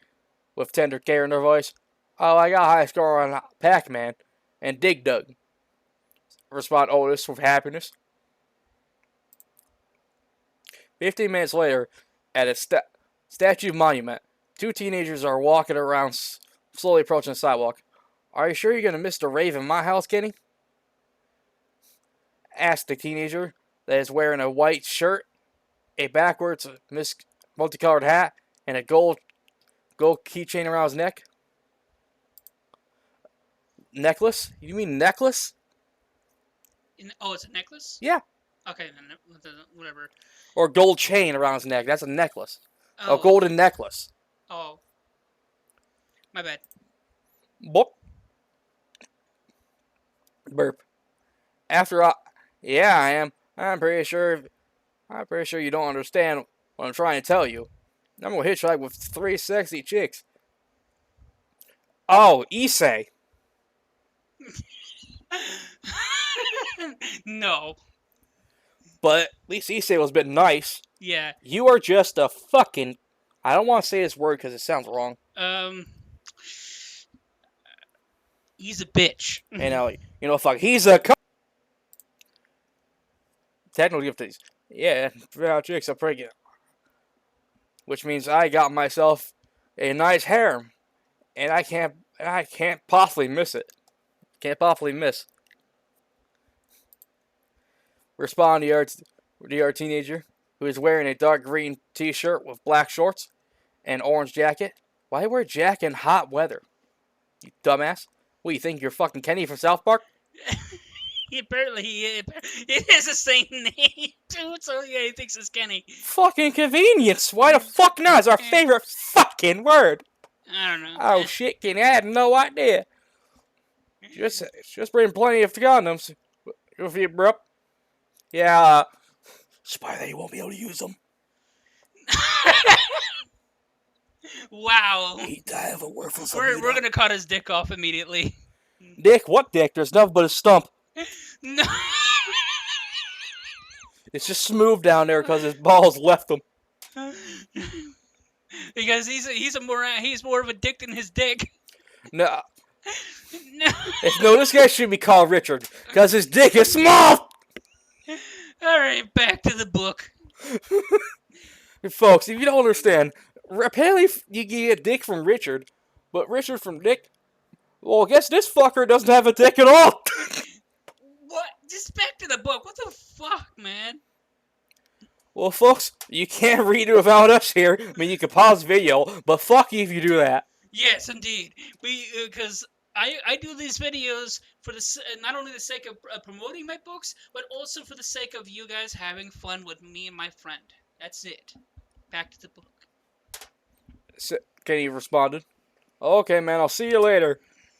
with tender care in her voice. Oh, I got a high score on Pac-Man and Dig Dug, responded Otis with happiness. 15 minutes later, at a statue monument, two teenagers are walking around, slowly approaching the sidewalk. Are you sure you're going to miss the rave in my house, Kenny? Asked the teenager that is wearing a white shirt, a backwards multicolored hat, and a gold keychain around his neck. Necklace? You mean necklace? It's a necklace? Yeah. Okay, then whatever. Or gold chain around his neck. That's a necklace. Oh. A golden necklace. Oh. My bad. Boop. Burp. Yeah, I am. I'm pretty sure you don't understand what I'm trying to tell you. I'm gonna hitchhike with 3 sexy chicks. Oh, Issei. No. But at least Issei was a bit nice. Yeah. You are just a fucking... I don't want to say this word because it sounds wrong. He's a bitch. Fuck. He's a... Technically, if these... Yeah, chicks are pretty good. Which means I got myself a nice harem. And I can't possibly miss it. Can't possibly miss. Respond to your teenager, who is wearing a dark green t-shirt with black shorts and orange jacket. Why wear a jacket in hot weather? You dumbass. What, you think you're fucking Kenny from South Park? Apparently it has the same name, too, so yeah, he thinks it's Kenny. Fucking convenience. Why the fuck not? It's our favorite fucking word. I don't know. Oh shit, Kenny, I had no idea. Just bring plenty of condoms. If you, bro. Yeah, spy that you won't be able to use them. Wow. He died of a worthless We're gonna cut his dick off immediately. Dick? What dick? There's nothing but a stump. No. It's just smooth down there because his balls left him. Because he's more of a dick than his dick. No, No. this guy should be called Richard because his dick is small. All right, back to the book. Folks, if you don't understand, apparently you get dick from Richard, but Richard from Dick. Well, I guess this fucker doesn't have a dick at all. What? Just back to the book. What the fuck, man? Well, folks, you can't read it without us here. I mean, you can pause the video, but fuck you if you do that. Yes, indeed. Because I do these videos for not only the sake of promoting my books, but also for the sake of you guys having fun with me and my friend. That's it. Back to the book. Kenny responded, "Okay, man, I'll see you later."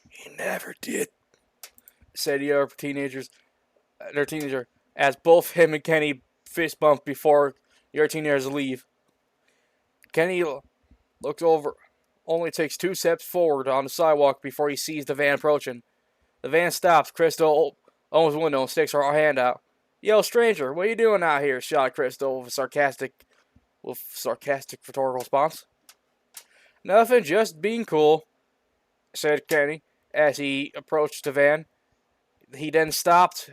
He never did, said the other teenagers. Their teenager, as both him and Kenny fist bump before the other teenagers leave. Kenny looks over, only takes 2 steps forward on the sidewalk before he sees the van approaching. The van stops. Crystal opens the window and sticks her hand out. "Yo, stranger, what are you doing out here?" shouted Crystal with sarcastic rhetorical response. "Nothing, just being cool," said Kenny as he approached the van. He then stopped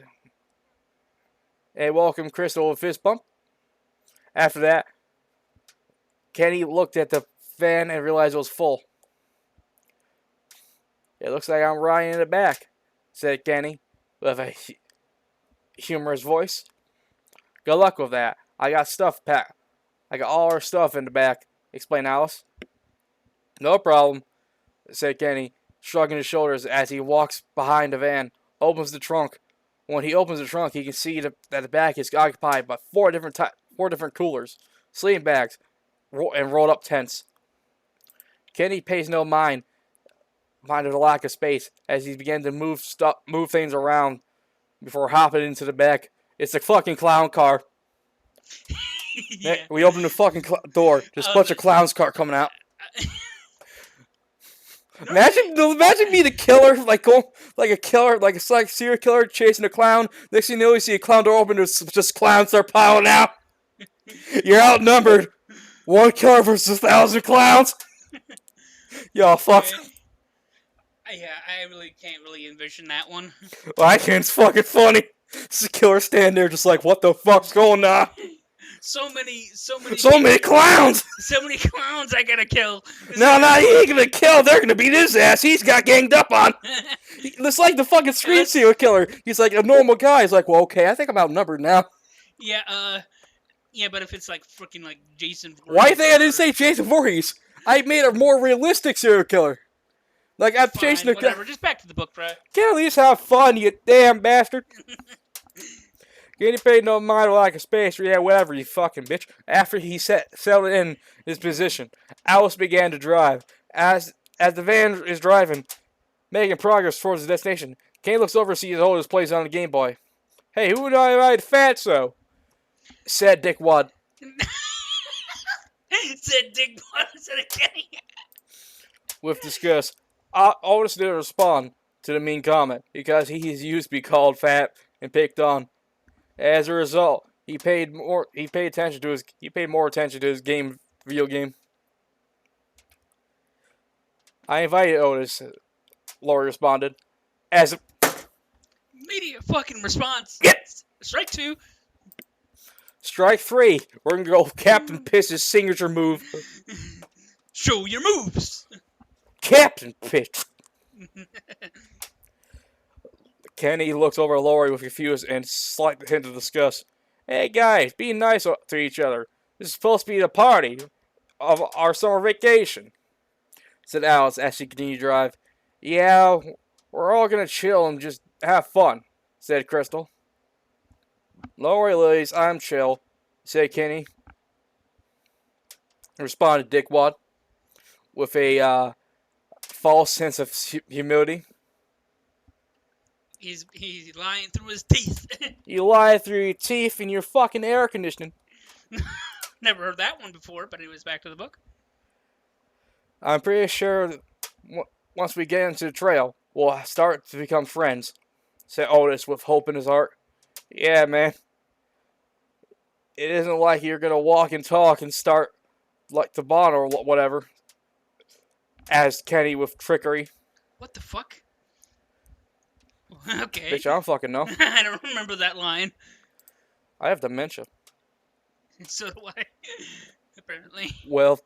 and welcomed Crystal with a fist bump. After that, Kenny looked at the van and realized it was full. "It looks like I'm riding in the back," said Kenny with a humorous voice. "Good luck with that. I got stuff packed. I got all our stuff in the back," explained Alice. "No problem," said Kenny, shrugging his shoulders as he walks behind the van, opens the trunk. When he opens the trunk, he can see that the back is occupied by four different coolers, sleeping bags, and rolled up tents. Kenny pays no mind of the lack of space as he began to move things around before hopping into the back. It's a fucking clown car. Yeah. We open the fucking door. There's a bunch of clowns car coming out. Imagine me the killer, like going like a killer, like a serial killer chasing a clown. Next thing you know, you see a clown door open, there's just clowns start piling out. You're outnumbered. 1 killer versus 1,000 clowns. Yo, fuck. Yeah, I really can't envision that one. Well, I can. It's fucking funny. This is a killer standing there, just like, what the fuck's going on? So many clowns. So many clowns I gotta kill. No, he ain't gonna kill. They're gonna beat his ass. He's got ganged up on. It's like the fucking Scream serial killer. He's like a normal guy. He's like, well, okay, I think I'm outnumbered now. Yeah, yeah, but if it's like freaking like Jason Voorhees. Why do you think I didn't say Jason Voorhees? I made a more realistic serial killer. Like, I'm chasing a whatever. Just back to the book, bro. Can't at least have fun, you damn bastard. Getting paid no mind like a space. Yeah, whatever, you fucking bitch. After he settled in his position, Alice began to drive. As the van is driving, making progress towards the destination, Kane looks over and sees Otis plays on the Game Boy. "Hey, who would I ride fatso?" said Dick Wad. Said Dick Wad instead of Kenny. With disgust, Otis didn't respond to the mean comment because he is used to be called fat and picked on. As a result, he paid more attention to his video game. "I invited Otis," Laurie responded. As a Immediate fucking response. Yes. Strike 2. Strike 3. We're gonna go Captain Piss's signature move. Show your moves. Captain Piss. Kenny looks over at Laurie with confused and slight hint of disgust. "Hey guys, be nice to each other. This is supposed to be the party of our summer vacation," said Alice as she continued to drive. "Yeah, we're all gonna chill and just have fun," said Crystal. "No worry, ladies, I'm chill," said Kenny. Responded Dick Wad with a false sense of humility. He's lying through his teeth. You lie through your teeth in your fucking air conditioning. Never heard that one before, but anyways, back to the book. I'm pretty sure that once we get into the trail, we'll start to become friends, said Otis with hope in his heart. Yeah, man. It isn't like you're gonna walk and talk and start like the bond or whatever, asked Kenny with trickery. What the fuck? Okay. Bitch, I don't fucking know. I don't remember that line. I have dementia. So do I. Apparently. Well,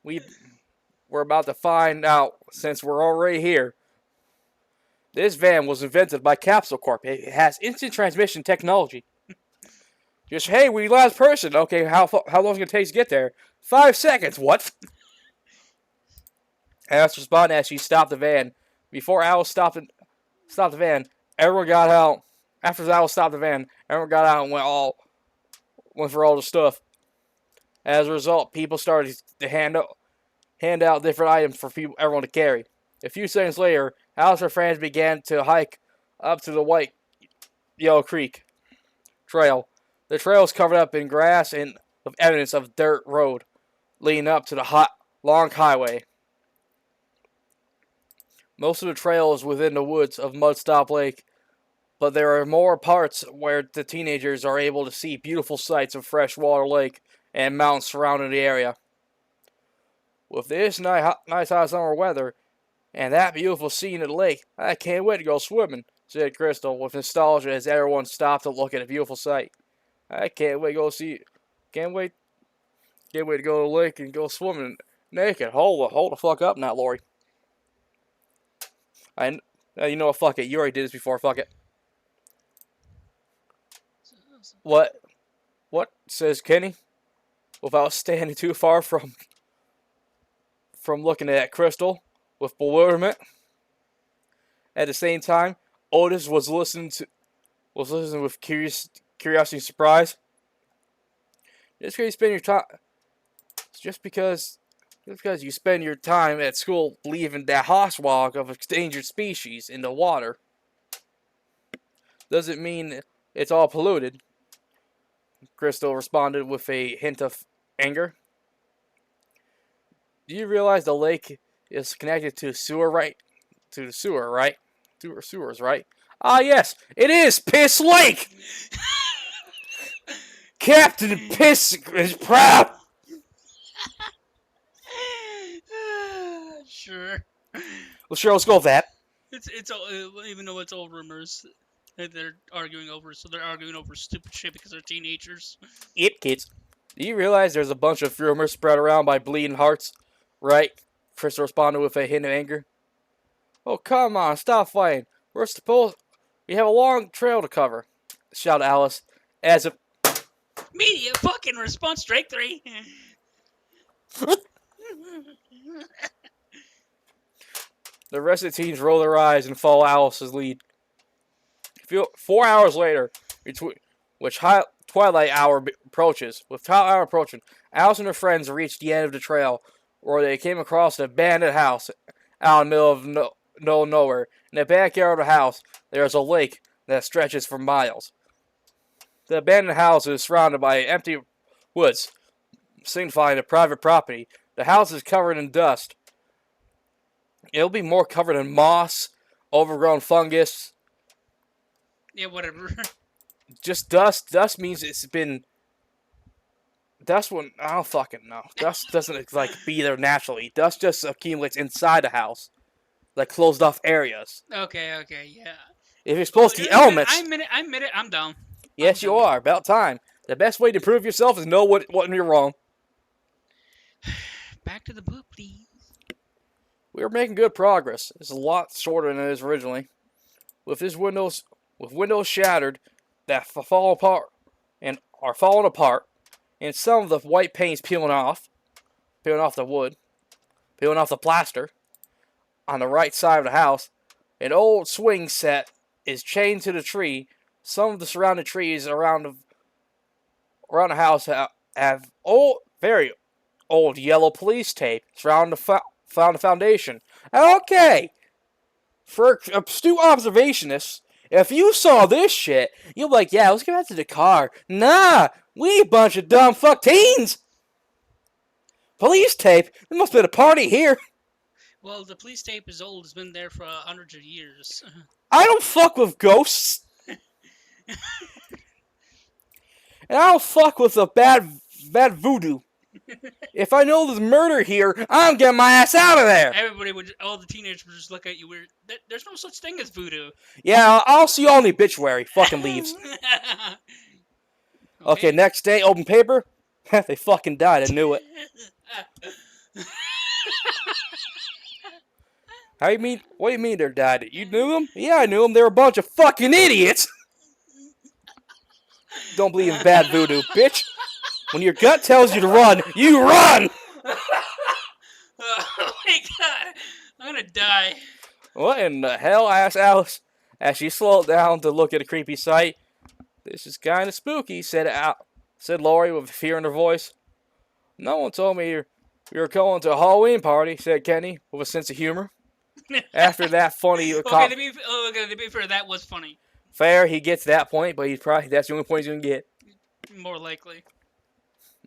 we're about to find out since we're already here. This van was invented by Capsule Corp. It has instant transmission technology. Just, hey, we last person. Okay, how long is it going to take to get there? 5 seconds. What? Alice responded as she stopped the van. Before Alice stopped the van, everyone got out. After Alice stopped the van, everyone got out and went for all the stuff. As a result, people started to hand out different items for everyone to carry. A few seconds later, Alice and her friends began to hike up to the White Yellow Creek trail. The trail is covered up in grass and with evidence of a dirt road leading up to the long highway. Most of the trail is within the woods of Mudstop Lake, but there are more parts where the teenagers are able to see beautiful sights of freshwater lake and mountains surrounding the area. With this nice hot summer weather and that beautiful scene of the lake, I can't wait to go swimming, said Crystal with nostalgia as everyone stopped to look at the beautiful sight. I can't wait to go can't wait to go to the lake and go swimming naked. Hold the fuck up now, Lori. You know what, fuck it, you already did this before, fuck it. What, says Kenny, without standing too far from looking at Crystal with bewilderment. At the same time, Otis was listening with curiosity and surprise. Just because you spend your time at school leaving that hoswog of endangered species in the water doesn't mean it's all polluted. Crystal responded with a hint of anger. Do you realize the lake is connected to sewer, right? To the sewer, right? Sewers, right? Ah, yes, it is Piss Lake! Captain Piss is proud! Sure. Well, sure, let's go with that. It's even though it's all rumors that they're arguing over, so they're arguing over stupid shit because they're teenagers. Yep, kids. Do you realize there's a bunch of rumors spread around by Bleeding Hearts, right? Crystal responded with a hint of anger. Oh, come on, stop fighting. We have a long trail to cover, shouted Alice, as if... Media fucking response, strike 3. The rest of the teens roll their eyes and follow Alice's lead. 4 hours later, twilight hour approaches. With twilight hour approaching, Alice and her friends reached the end of the trail, where they came across an abandoned house out in the middle of nowhere. In the backyard of the house, there is a lake that stretches for miles. The abandoned house is surrounded by empty woods, signifying a private property. The house is covered in dust. It'll be more covered in moss, overgrown fungus. Yeah, whatever. Just dust. Dust means it's been... Dust when I don't fucking know. Dust doesn't be there naturally. Dust just accumulates inside the house, like closed off areas. Okay, yeah. If you're supposed to the elements, I admit it. I'm dumb. Yes, you are. About time. The best way to prove yourself is know what you're wrong. Back to the book, please. We are making good progress. It's a lot shorter than it is originally. With windows shattered that fall apart and are falling apart, and some of the white paint's peeling off the wood, peeling off the plaster. On the right side of the house, an old swing set is chained to the tree. Some of the surrounding trees around the house have very old yellow police tape surrounding the foundation. Okay. For astute observationists, if you saw this shit, you'll be like, yeah, let's get back to the car. Nah, we a bunch of dumb fuck teens. Police tape? There must have been a party here. Well, the police tape is old. It's been there for hundreds of years. I don't fuck with ghosts. And I don't fuck with a bad voodoo. If I know there's murder here, I'm getting my ass out of there. All the teenagers would just look at you weird. There's no such thing as voodoo. Yeah, I'll see you all in the obituary. Fucking leaves. Okay, next day, open paper. They fucking died. I knew it. How you mean? What do you mean they died? You knew them? Yeah, I knew them. They were a bunch of fucking idiots. Don't believe in bad voodoo, bitch. When your gut tells you to run, you run! Oh my god. I'm gonna die. What in the hell? Asked Alice as she slowed down to look at a creepy sight. This is kind of spooky, said Laurie with fear in her voice. No one told me you were going to a Halloween party, said Kenny with a sense of humor. After that funny... Okay, to be fair, that was funny. Fair, he gets that point, but that's the only point he's going to get. More likely.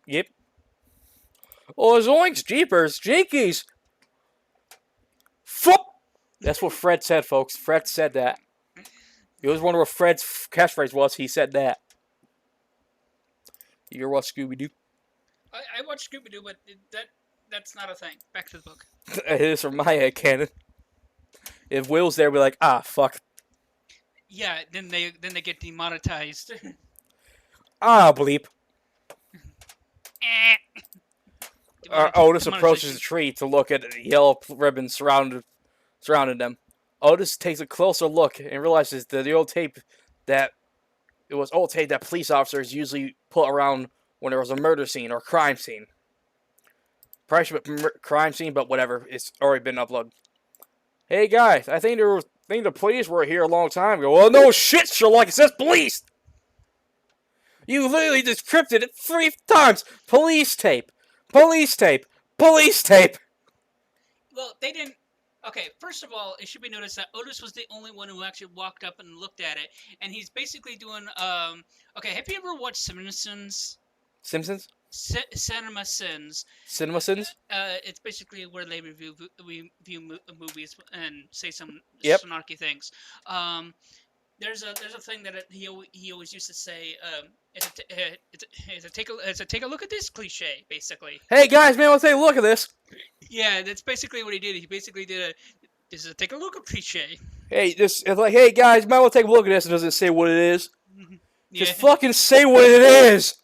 Yep. Oh, zoinks, jeepers, jinkies. Fuck! That's what Fred said, folks. Fred said that. You always wonder what Fred's catchphrase was. He said that. You ever watch Scooby-Doo? I watched Scooby-Doo, but that's not a thing. Back to the book. It is from my head canon. If Will's there, we're like, ah, fuck. Yeah, then they get demonetized. Ah, bleep. Otis approaches the tree to look at the yellow ribbon surrounding them. Otis takes a closer look and realizes that it was old tape that police officers usually put around when there was a murder scene or crime scene. Probably should put crime scene, but whatever. It's already been uploaded. Hey guys, I think the police were here a long time ago. Well, no shit, Sherlock. It says police. You literally decrypted it 3 times. Police tape. Police tape. Police tape. Well, they didn't... Okay, first of all, it should be noticed that Otis was the only one who actually walked up and looked at it. And he's basically doing... Okay, have you ever watched Simpsons? Simpsons? Cinema Sins. Cinema Sins? It's basically where they review movies and say some Yep. snarky things. There's a thing that he always used to say. It's a take a look at this cliche, basically. Hey guys, man, let's take a look at this. Yeah, that's basically what he did. He basically did this is a take a look at cliche. Hey, it's like, hey guys, man, let's take a look at this. It doesn't say what it is. Yeah. Just fucking say what it is.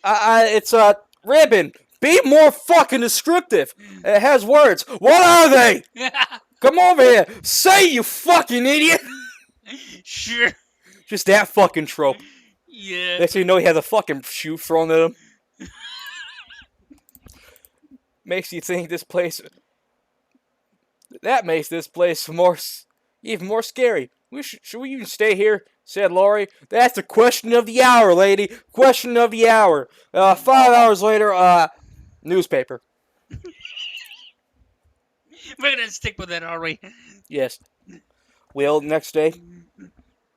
It's a ribbon. Be more fucking descriptive. It has words. What are they? Come over here. Say, you fucking idiot. Sure. Just that fucking trope. Yeah. Next thing you know, he has a fucking shoe thrown at him. Makes you think this place... That makes this place even more scary. Should we even stay here? Said Laurie. That's the question of the hour, lady. Question of the hour. 5 hours later, newspaper. We're gonna stick with that, are we? Yes. Will, next day,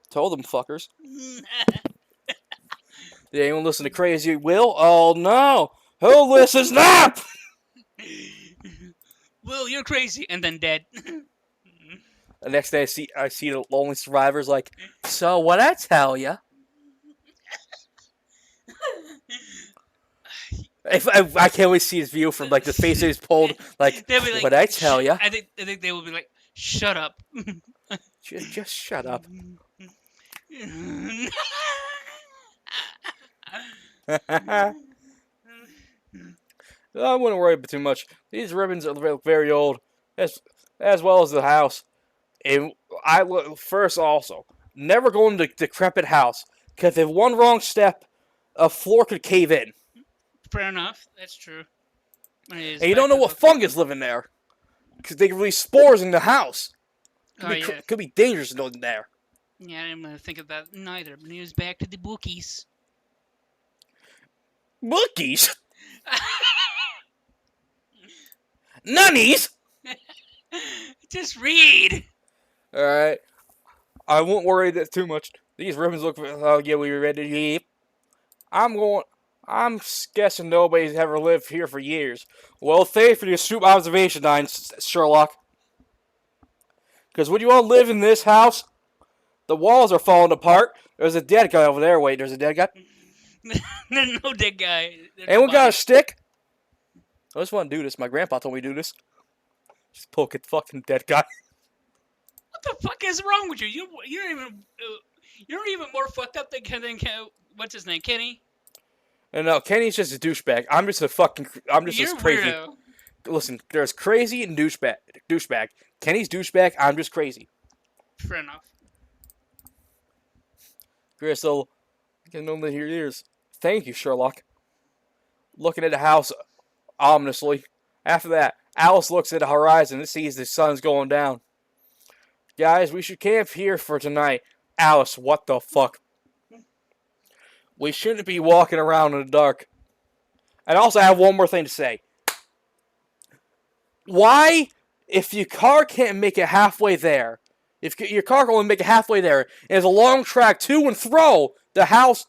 told them fuckers. Did anyone listen to Crazy Will? Oh no! Who listens now? Will, you're crazy, and then dead. The next day, I see the lonely survivors like, so what I tell ya? I can't wait to see his view from like the face that he's pulled. Like, what I tell ya? I think they will be like, shut up. Just shut up. I wouldn't worry too much. These ribbons are very old, as well as the house. And I first also never go into a decrepit house because if one wrong step, a floor could cave in. Fair enough. That's true. And you don't know what fungus living there because they can release spores in the house. Could be dangerous in there. Yeah, I didn't really think of that neither. But he was back to the bookies. Bookies? Nunnies? Just read. Alright. I won't worry that too much. These ribbons look. Oh, yeah, we ready to eat. I'm guessing nobody's ever lived here for years. Well, thanks for your astute observation, Sherlock. Because would you all live in this house? The walls are falling apart. There's a dead guy over there. Wait, there's a dead guy? There's no dead guy. There's Anyone got a nobody. stick? I just want to do this. My grandpa told me to do this. Just poke at fucking dead guy. What the fuck is wrong with you? You're even more fucked up than what's his name, Kenny. And no, Kenny's just a douchebag. I'm just You're crazy. weirdo. Listen, there's crazy and douchebag. Kenny's douchebag. I'm just crazy. Fair enough. Crystal, I can only hear ears. Thank you, Sherlock. Looking at the house ominously. After that, Alice looks at the horizon and sees the sun's going down. Guys, we should camp here for tonight. Alice, what the fuck? We shouldn't be walking around in the dark. And also, I have one more thing to say. Why, if your car can't make it halfway there, if your car can only make it halfway there, and there's a long track to and fro the house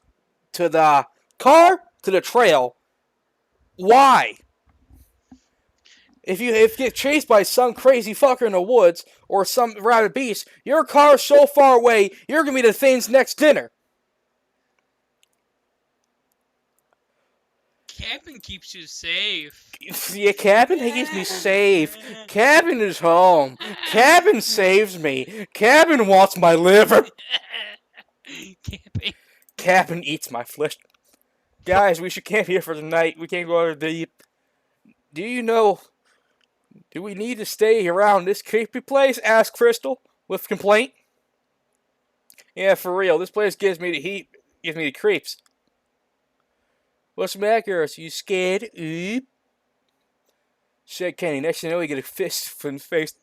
to the car to the trail, why? If you get chased by some crazy fucker in the woods or some rabid beast, your car's so far away, you're gonna be the thing's next dinner. Camping keeps you safe. Yeah, cabin keeps me safe. Cabin is home. Cabin saves me. Cabin wants my liver. Camping. Cabin eats my flesh. Guys, we should camp here for the night. We can't go out deep. Do you know? Do we need to stay around this creepy place? Asked Crystal with complaint. Yeah, for real. This place gives me the heat. Gives me the creeps. What's the matter, girls? You scared? Oop. Said Kenny. Next thing you know, you get a fist in the face.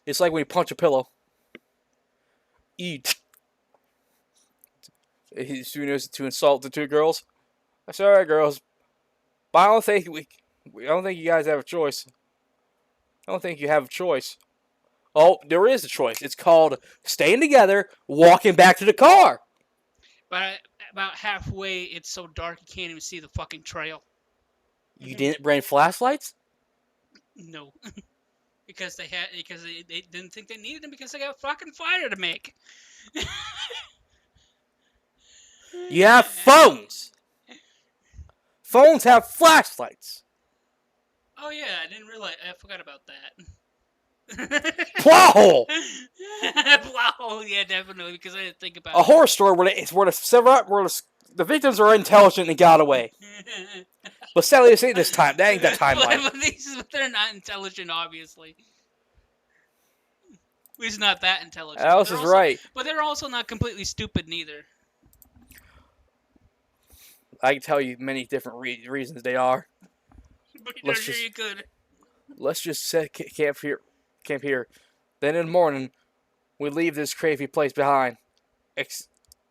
It's like when you punch a pillow. Eat. As soon as to insult the two girls. That's alright, girls. But I don't think I don't think you guys have a choice. I don't think you have a choice. Oh, there is a choice. It's called staying together, walking back to the car. But about halfway, it's so dark you can't even see the fucking trail. You didn't bring flashlights? No. because they didn't think they needed them because they got fucking fire to make. You have phones. Phones have flashlights. Oh yeah, I didn't realize. I forgot about that. Plot hole. Plot hole, yeah, definitely, because I didn't think about A horror story where the victims are intelligent and got away. But sadly, this ain't this time. That ain't that timeline. But they're not intelligent, obviously. He's not that intelligent. Alice is right. But they're also not completely stupid, neither. I can tell you many different reasons they are. But Let's sure just- you could. Let's just set camp here. Then in the morning, we leave this crazy place behind.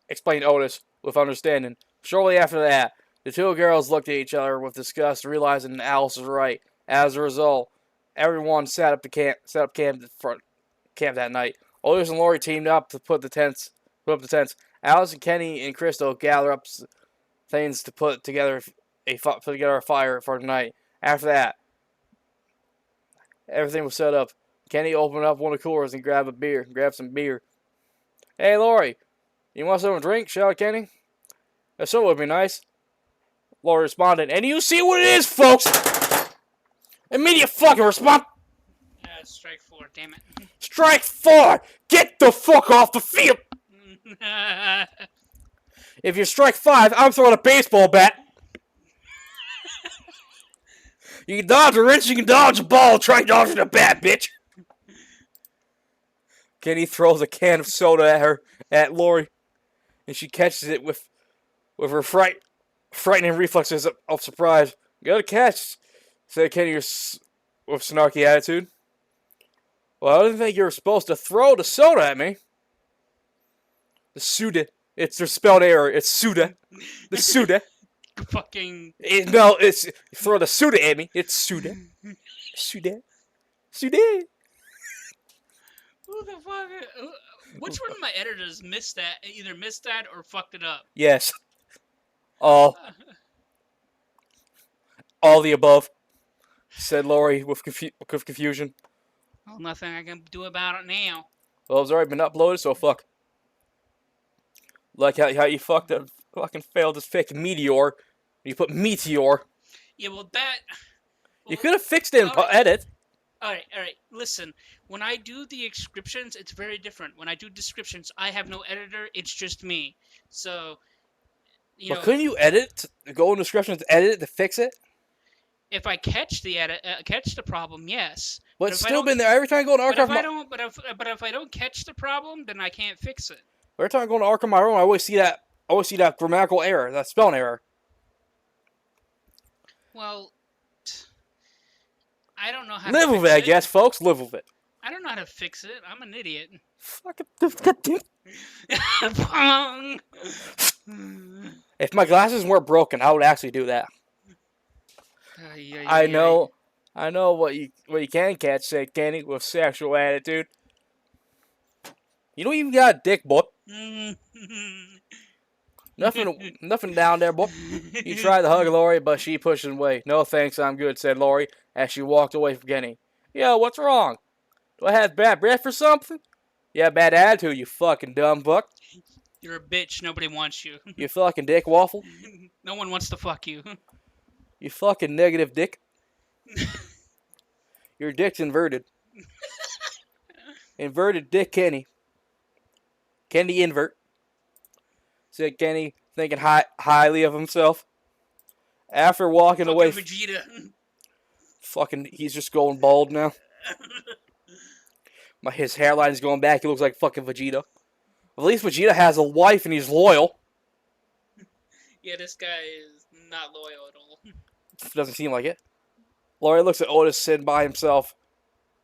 Explained Otis with understanding. Shortly after that, the two girls looked at each other with disgust, realizing Alice was right. As a result, everyone set up camp that night. Otis and Lori teamed up to put up the tents. Alice and Kenny and Crystal gather up things to put together a fire for the night. After that, everything was set up. Kenny opened up one of the coolers and grabbed some beer. Hey, Lori, you want something to drink? Shouted Kenny. That soda would be nice. Lori responded, and you see what it is, folks! Immediate fucking response! Strike 4, damn it. Strike 4! Get the fuck off the field! If you strike 5, I'm throwing a baseball bat. You can dodge a wrench, you can dodge a ball, try dodging a bat, bitch! Kenny throws a can of soda at Lori, and she catches it with her frightening reflexes of surprise. Good catch, said Kenny with snarky attitude. Well, I didn't think you were supposed to throw the soda at me. The soda. It's their spelled error. It's soda. The soda. Fucking. No, it's throw the soda at me. It's soda. Soda. She did. Who the fuck? Which one of my editors missed that? Either missed that or fucked it up. Yes. All the above, said Lori with confusion. Well, nothing I can do about it now. Well, it's already been uploaded, so fuck. Like how you fucking failed this fake meteor. You put meteor. Yeah, well, that. You could have fixed it in edit. Alright. Listen, when I do the descriptions, it's very different. When I do descriptions, I have no editor, it's just me. So, But couldn't you edit? Go in descriptions, edit it to fix it? if I catch the problem, yes. But if it's I still don't- been there. Every time I go to But archive, if I don't catch the problem, then I can't fix it. every time I go to archive my own, I always see that. I always see that grammatical error, that spelling error. Well, I don't know how Live to with fix it, I guess, folks. Live with it. I don't know how to fix it. I'm an idiot. Fucking. If my glasses weren't broken, I would actually do that. I know what you can catch, said Kenny with sexual attitude. You don't even got a dick, boy. Nothing down there, boy. He tried to hug Lori, but she pushed him away. No thanks, I'm good, said Lori as she walked away from Kenny. Yo, what's wrong? Do I have bad breath or something? Yeah, bad attitude, you fucking dumb fuck. You're a bitch. Nobody wants you. You fucking dick waffle. No one wants to fuck you. You fucking negative dick. Your dick's inverted. Inverted dick Kenny. Kenny invert. Said Kenny, thinking highly of himself. After walking Fucking away... Vegeta. Fucking, he's just going bald now. His hairline's going back. He looks like fucking Vegeta. At least Vegeta has a wife and he's loyal. Yeah, this guy is not loyal at all. Doesn't seem like it. Lori looks at Otis sitting by himself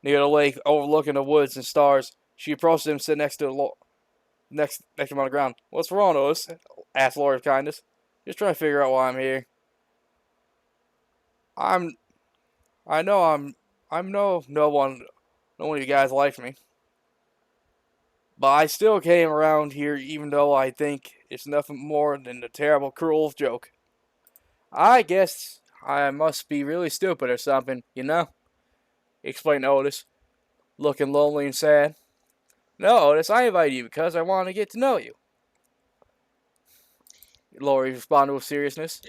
near the lake, overlooking the woods and stars. She approaches him, sitting next to him on the ground. What's wrong, Otis? Asked Lori with kindness. Just trying to figure out why I'm here. I know I'm no one of you guys like me. But I still came around here even though I think it's nothing more than a terrible, cruel joke. I guess I must be really stupid or something, you know? Explained Otis, looking lonely and sad. No, Otis, I invited you because I want to get to know you. Lori responded with seriousness.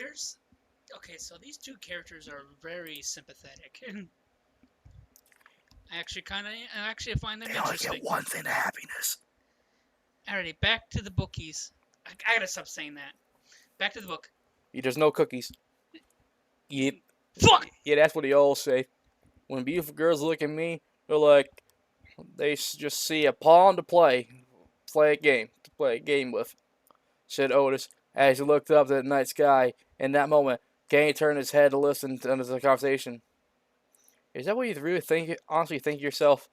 Okay, so these two characters are very sympathetic. I actually find them interesting. They only get one thing of happiness. Alrighty, back to the bookies. I gotta stop saying that. Back to the book. There's no cookies. Yep. Fuck! Yeah, that's what they all say. When beautiful girls look at me, they're like, they just see a pawn to play a game with, said Otis as he looked up at the night sky. In that moment, Kenny turned his head to listen to the conversation. Is that what you really honestly think yourself?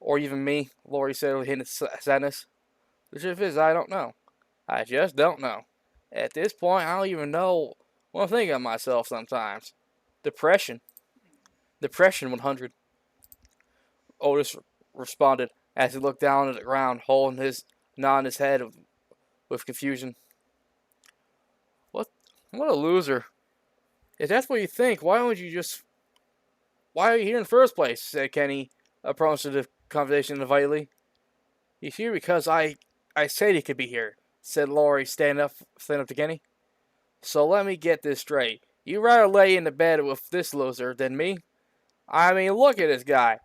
Or even me? Lori said with a hint of sadness. The truth is, I don't know. I just don't know. At this point, I don't even know what I'm thinking of myself sometimes. Depression 100. Otis responded as he looked down at the ground, nodding his head with confusion. What a loser. If that's what you think, why are you here in the first place? Said Kenny, approaching the conversation invitingly. He's here because I said he could be here, said Lori, standing up to Kenny. So let me get this straight. You'd rather lay in the bed with this loser than me? I mean, look at this guy.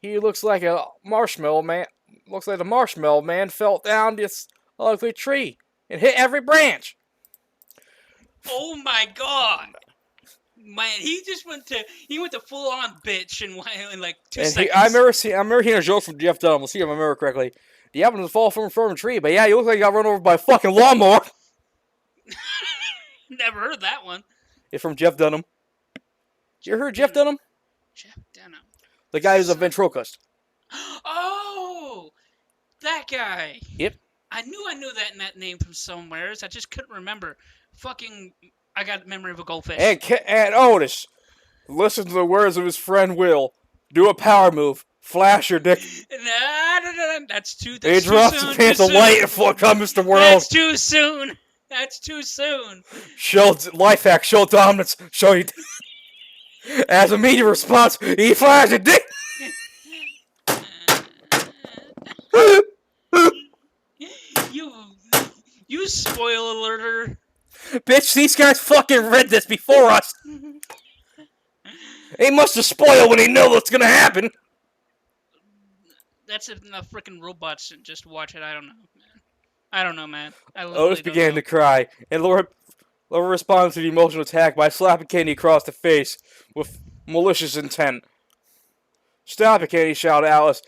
He looks like a marshmallow man. Looks like the marshmallow man fell down this ugly tree and hit every branch. Oh my god! Man, he went to full on bitch in like 2 seconds. I remember hearing a joke from Jeff Dunham. Let's see if I remember correctly. The apple doesn't fall from a tree, but yeah, you look like you got run over by a fucking lawnmower. Never heard that one. It's from Jeff Dunham. You heard Jeff Dunham? Jeff Dunham. The guy who's a ventriloquist. Oh, that guy. Yep. I knew that name from somewhere. I just couldn't remember. Fucking, I got the memory of a goldfish. And Otis, Listen to the words of his friend Will. Do a power move. Flash your dick. No, that's too. He That's too drops soon. the pants Too of light and soon. comes to world. That's too soon. That's too soon. Show life hack. Show dominance. Show you. As a immediate response, he flashed a dick. You spoil alerter. Bitch, these guys fucking read this before us. He must have spoiled when he knew what's gonna happen. That's if the freaking robots should just watch it. I don't know, man. I don't know, man. Otis began to cry, and Laura responded to the emotional attack by slapping Kenny across the face with malicious intent. Stop it, Kenny, shouted Alice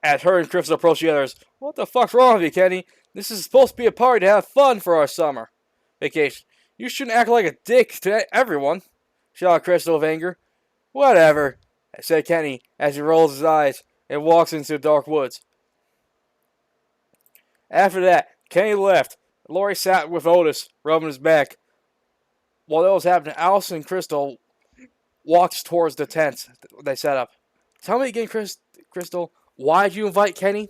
as her and Crystal approached the others. What the fuck's wrong with you, Kenny? This is supposed to be a party to have fun for our summer vacation. You shouldn't act like a dick to everyone, shouted Crystal with anger. Whatever, said Kenny as he rolls his eyes and walks into the dark woods. After that, Kenny left. Laurie sat with Otis, rubbing his back. While that was happening, Alice and Crystal walked towards the tent they set up. Tell me again, Crystal, why did you invite Kenny?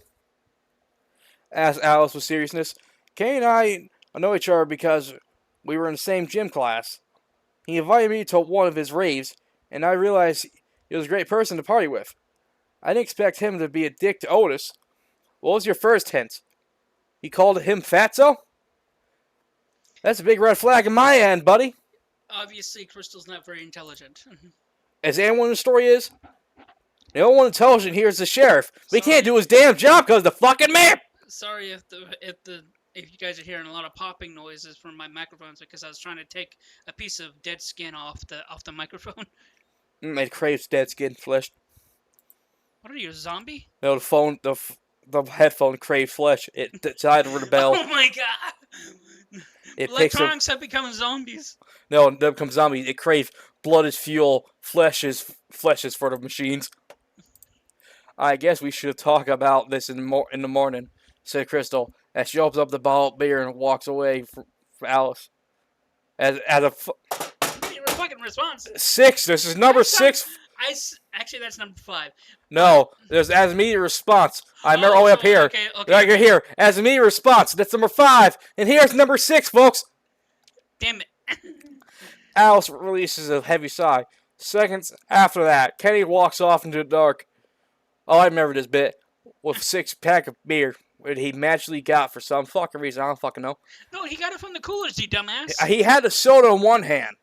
Asked Alice with seriousness. Kenny and I know each other because we were in the same gym class. He invited me to one of his raves, and I realized he was a great person to party with. I didn't expect him to be a dick to Otis. What was your first hint? He called him fatso? That's a big red flag in my end, buddy. Obviously, Crystal's not very intelligent. As anyone in the story is, the only one intelligent here is the sheriff. But he can't do his damn job because of the fucking map. Sorry if you guys are hearing a lot of popping noises from my microphones because I was trying to take a piece of dead skin off the microphone. It craves dead skin flesh. What are you, a zombie? No, the headphone craved flesh. It decided to rebel. Oh my god! Electronics have become zombies. No, it becomes zombies. It craves blood is fuel, flesh is for the machines. I guess we should talk about this in the morning, said Crystal, as she opens up the bottle of beer and walks away from Alice. As a fucking response. 6. This is number 6. Actually, that's number 5. No, there's as immediate response. I remember all the way up here. Okay. Right here, as immediate response. That's number 5, and here's number 6, folks. Damn it. Alice releases a heavy sigh. Seconds after that, Kenny walks off into the dark. Oh, I remember this bit. With 6-pack of beer that he magically got for some fucking reason. I don't fucking know. No, he got it from the coolers, you dumbass. He had the soda in one hand.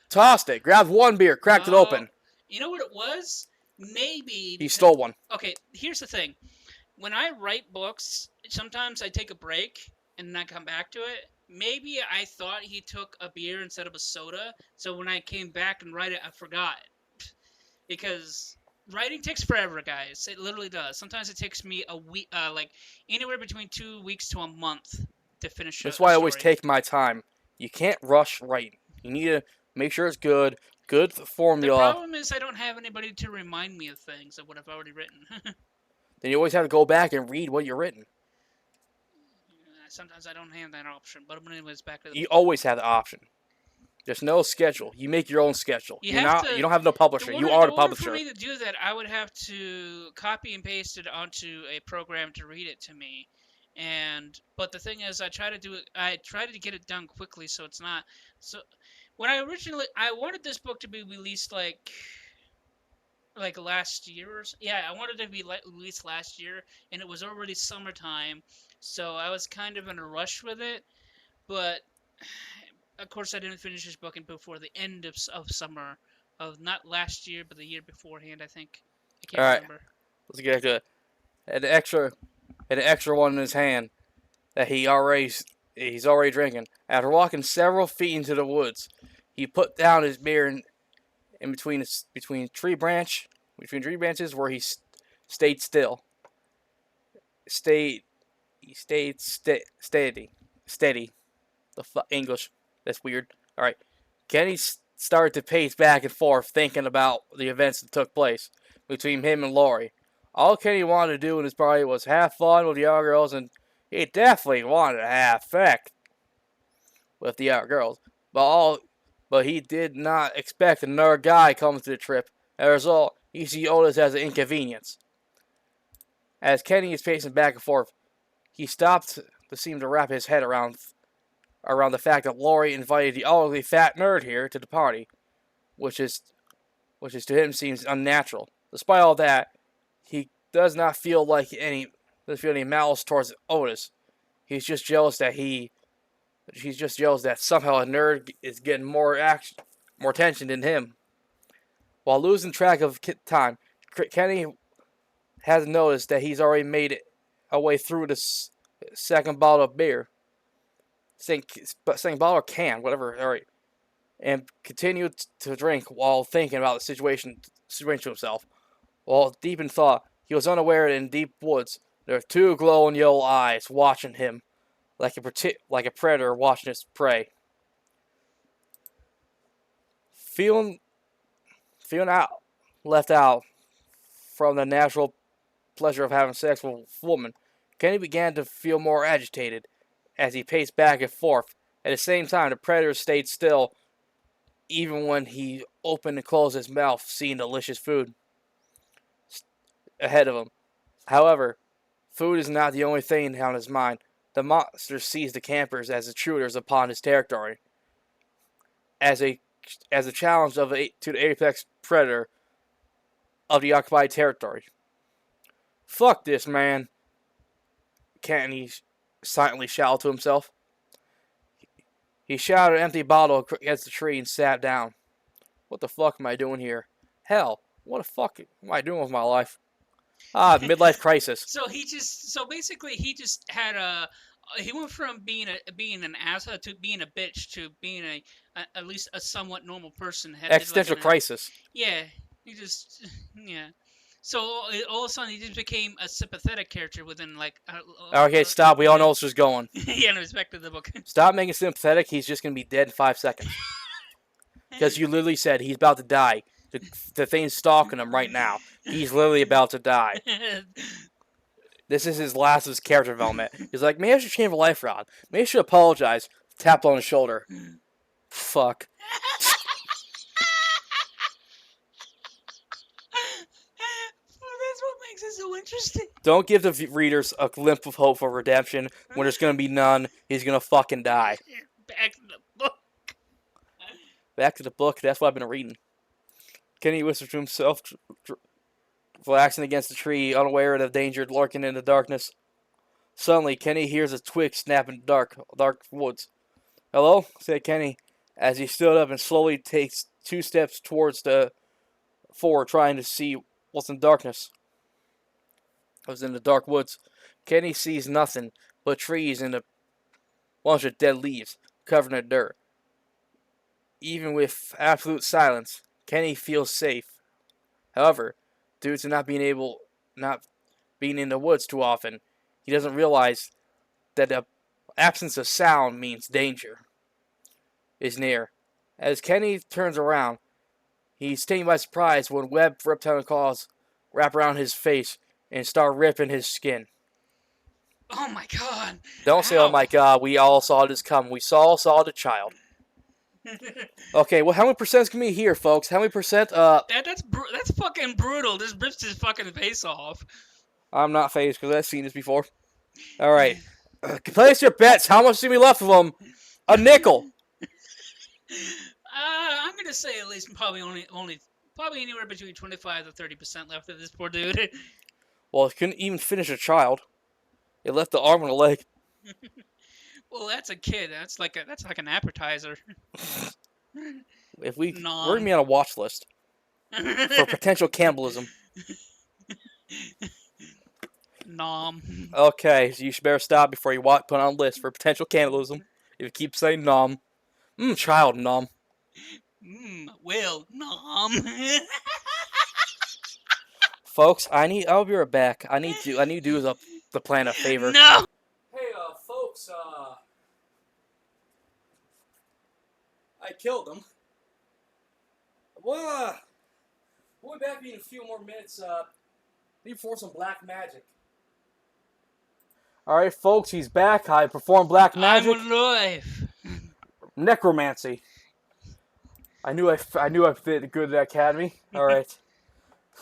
Tossed it. Grabbed one beer. Cracked it open. You know what it was? Maybe... He stole one. Okay, here's the thing. When I write books, sometimes I take a break and then I come back to it. Maybe I thought he took a beer instead of a soda, so when I came back and write it, I forgot. Because writing takes forever, guys. It literally does. Sometimes it takes me a week, like anywhere between 2 weeks to a month to finish. That's why I always take my time. You can't rush writing. You need to make sure it's good. Good formula. The problem is I don't have anybody to remind me of things of what I've already written. Then you always have to go back and read what you've written. Sometimes I don't have that option. But anyways, back to the... You always have the option. There's no schedule. You make your own schedule. You don't have no publisher. You are the publisher. For me to do that, I would have to copy and paste it onto a program to read it to me. But the thing is, I try to get it done quickly, so it's not. So when I wanted this book to be released like last year. I wanted it to be released last year, and it was already summertime, so I was kind of in a rush with it. But of course, I didn't finish this book before the end of summer of not last year, but the year beforehand. I think. I can't remember. Let's get to it. Had an extra one in his hand that he's already drinking. After walking several feet into the woods, he put down his beer in between tree branches where he stayed still. He stayed steady. The English. That's weird. All right. Kenny started to pace back and forth, thinking about the events that took place between him and Laurie. All Kenny wanted to do in his party was have fun with the other girls, and he definitely wanted to have sex with the other girls. But but he did not expect another guy coming to the trip. As a result, he sees Otis as an inconvenience. As Kenny is pacing back and forth, he stopped to seem to wrap his head around the fact that Lori invited the ugly fat nerd here to the party, which is to him seems unnatural. Despite all that, he does not feel any malice towards Otis. He's just jealous that somehow a nerd is getting more attention than him. While losing track of time, Kenny has noticed that he's already made a way through the second bottle of beer. Saying bottle or can, whatever. All right, and continued to drink while thinking about the situation himself. While deep in thought, he was unaware that in deep woods there were two glowing yellow eyes watching him, like a predator watching its prey. Feeling left out from the natural pleasure of having sex with a woman, Kenny began to feel more agitated as he paced back and forth. At the same time, the predator stayed still, even when he opened and closed his mouth, seeing delicious food ahead of him. However, food is not the only thing on his mind. The monster sees the campers as intruders upon his territory, as a challenge to the apex predator of the occupied territory. Fuck this, man, Kenny silently shouted to himself. He shouted an empty bottle against the tree and sat down. What the fuck am I doing here? Hell, what the fuck am I doing with my life? Midlife crisis. So basically he just had he went from being an asshole to being a bitch to being at least a somewhat normal person. Existential crisis. Yeah, yeah. So all of a sudden he just became a sympathetic character within Okay, stop. We all know where this is going. Yeah, in respect to the book. Stop making sympathetic. He's just gonna be dead in 5 seconds. Because you literally said he's about to die. The thing's stalking him right now. He's literally about to die. This is his last of his character development. He's like, maybe I should change my life around. Maybe I should apologize. Tap on his shoulder. Fuck. That's what makes it so interesting. Don't give the readers a glimpse of hope for redemption when there's gonna be none. He's gonna fucking die. Back to the book. Back to the book. That's what I've been reading. Kenny whispers to himself, relaxing against the tree, unaware of the danger lurking in the darkness. Suddenly, Kenny hears a twig snap in the dark woods. "Hello?" said Kenny, as he stood up and slowly takes 2 steps towards the forward, trying to see what's in the darkness. It was in the dark woods. Kenny sees nothing but trees and a bunch of dead leaves covered in dirt. Even with absolute silence, Kenny feels safe. However, due to not being in the woods too often, he doesn't realize that the absence of sound means danger is near. As Kenny turns around, he's taken by surprise when webbed reptile claws wrap around his face and start ripping his skin. Oh my god! Don't say, "Oh my god," we all saw this coming. We all saw the child. Okay, well, how many percent can we hear, folks? How many percent? That's fucking brutal. This rips his fucking face off. I'm not phased because I've seen this before. All right, place your bets. How much do we left of them? A nickel. I'm gonna say at least probably anywhere between 25 to 30% left of this poor dude. Well, it couldn't even finish a child. It left the arm and a leg. Well, that's a kid. That's like an appetizer. We're gonna be on a watch list for potential cannibalism. Nom. Okay, so you should better stop before you put on a list for potential cannibalism. If you keep saying nom. Child nom. Will nom. Folks, I'll be right back. I need to do the planet a favor. No. Hey, folks, I killed him. We'll be back in a few more minutes. Need to perform some black magic. Alright, folks, he's back. I performed black magic. I'm alive. Necromancy. I knew I fit good at the academy. All right,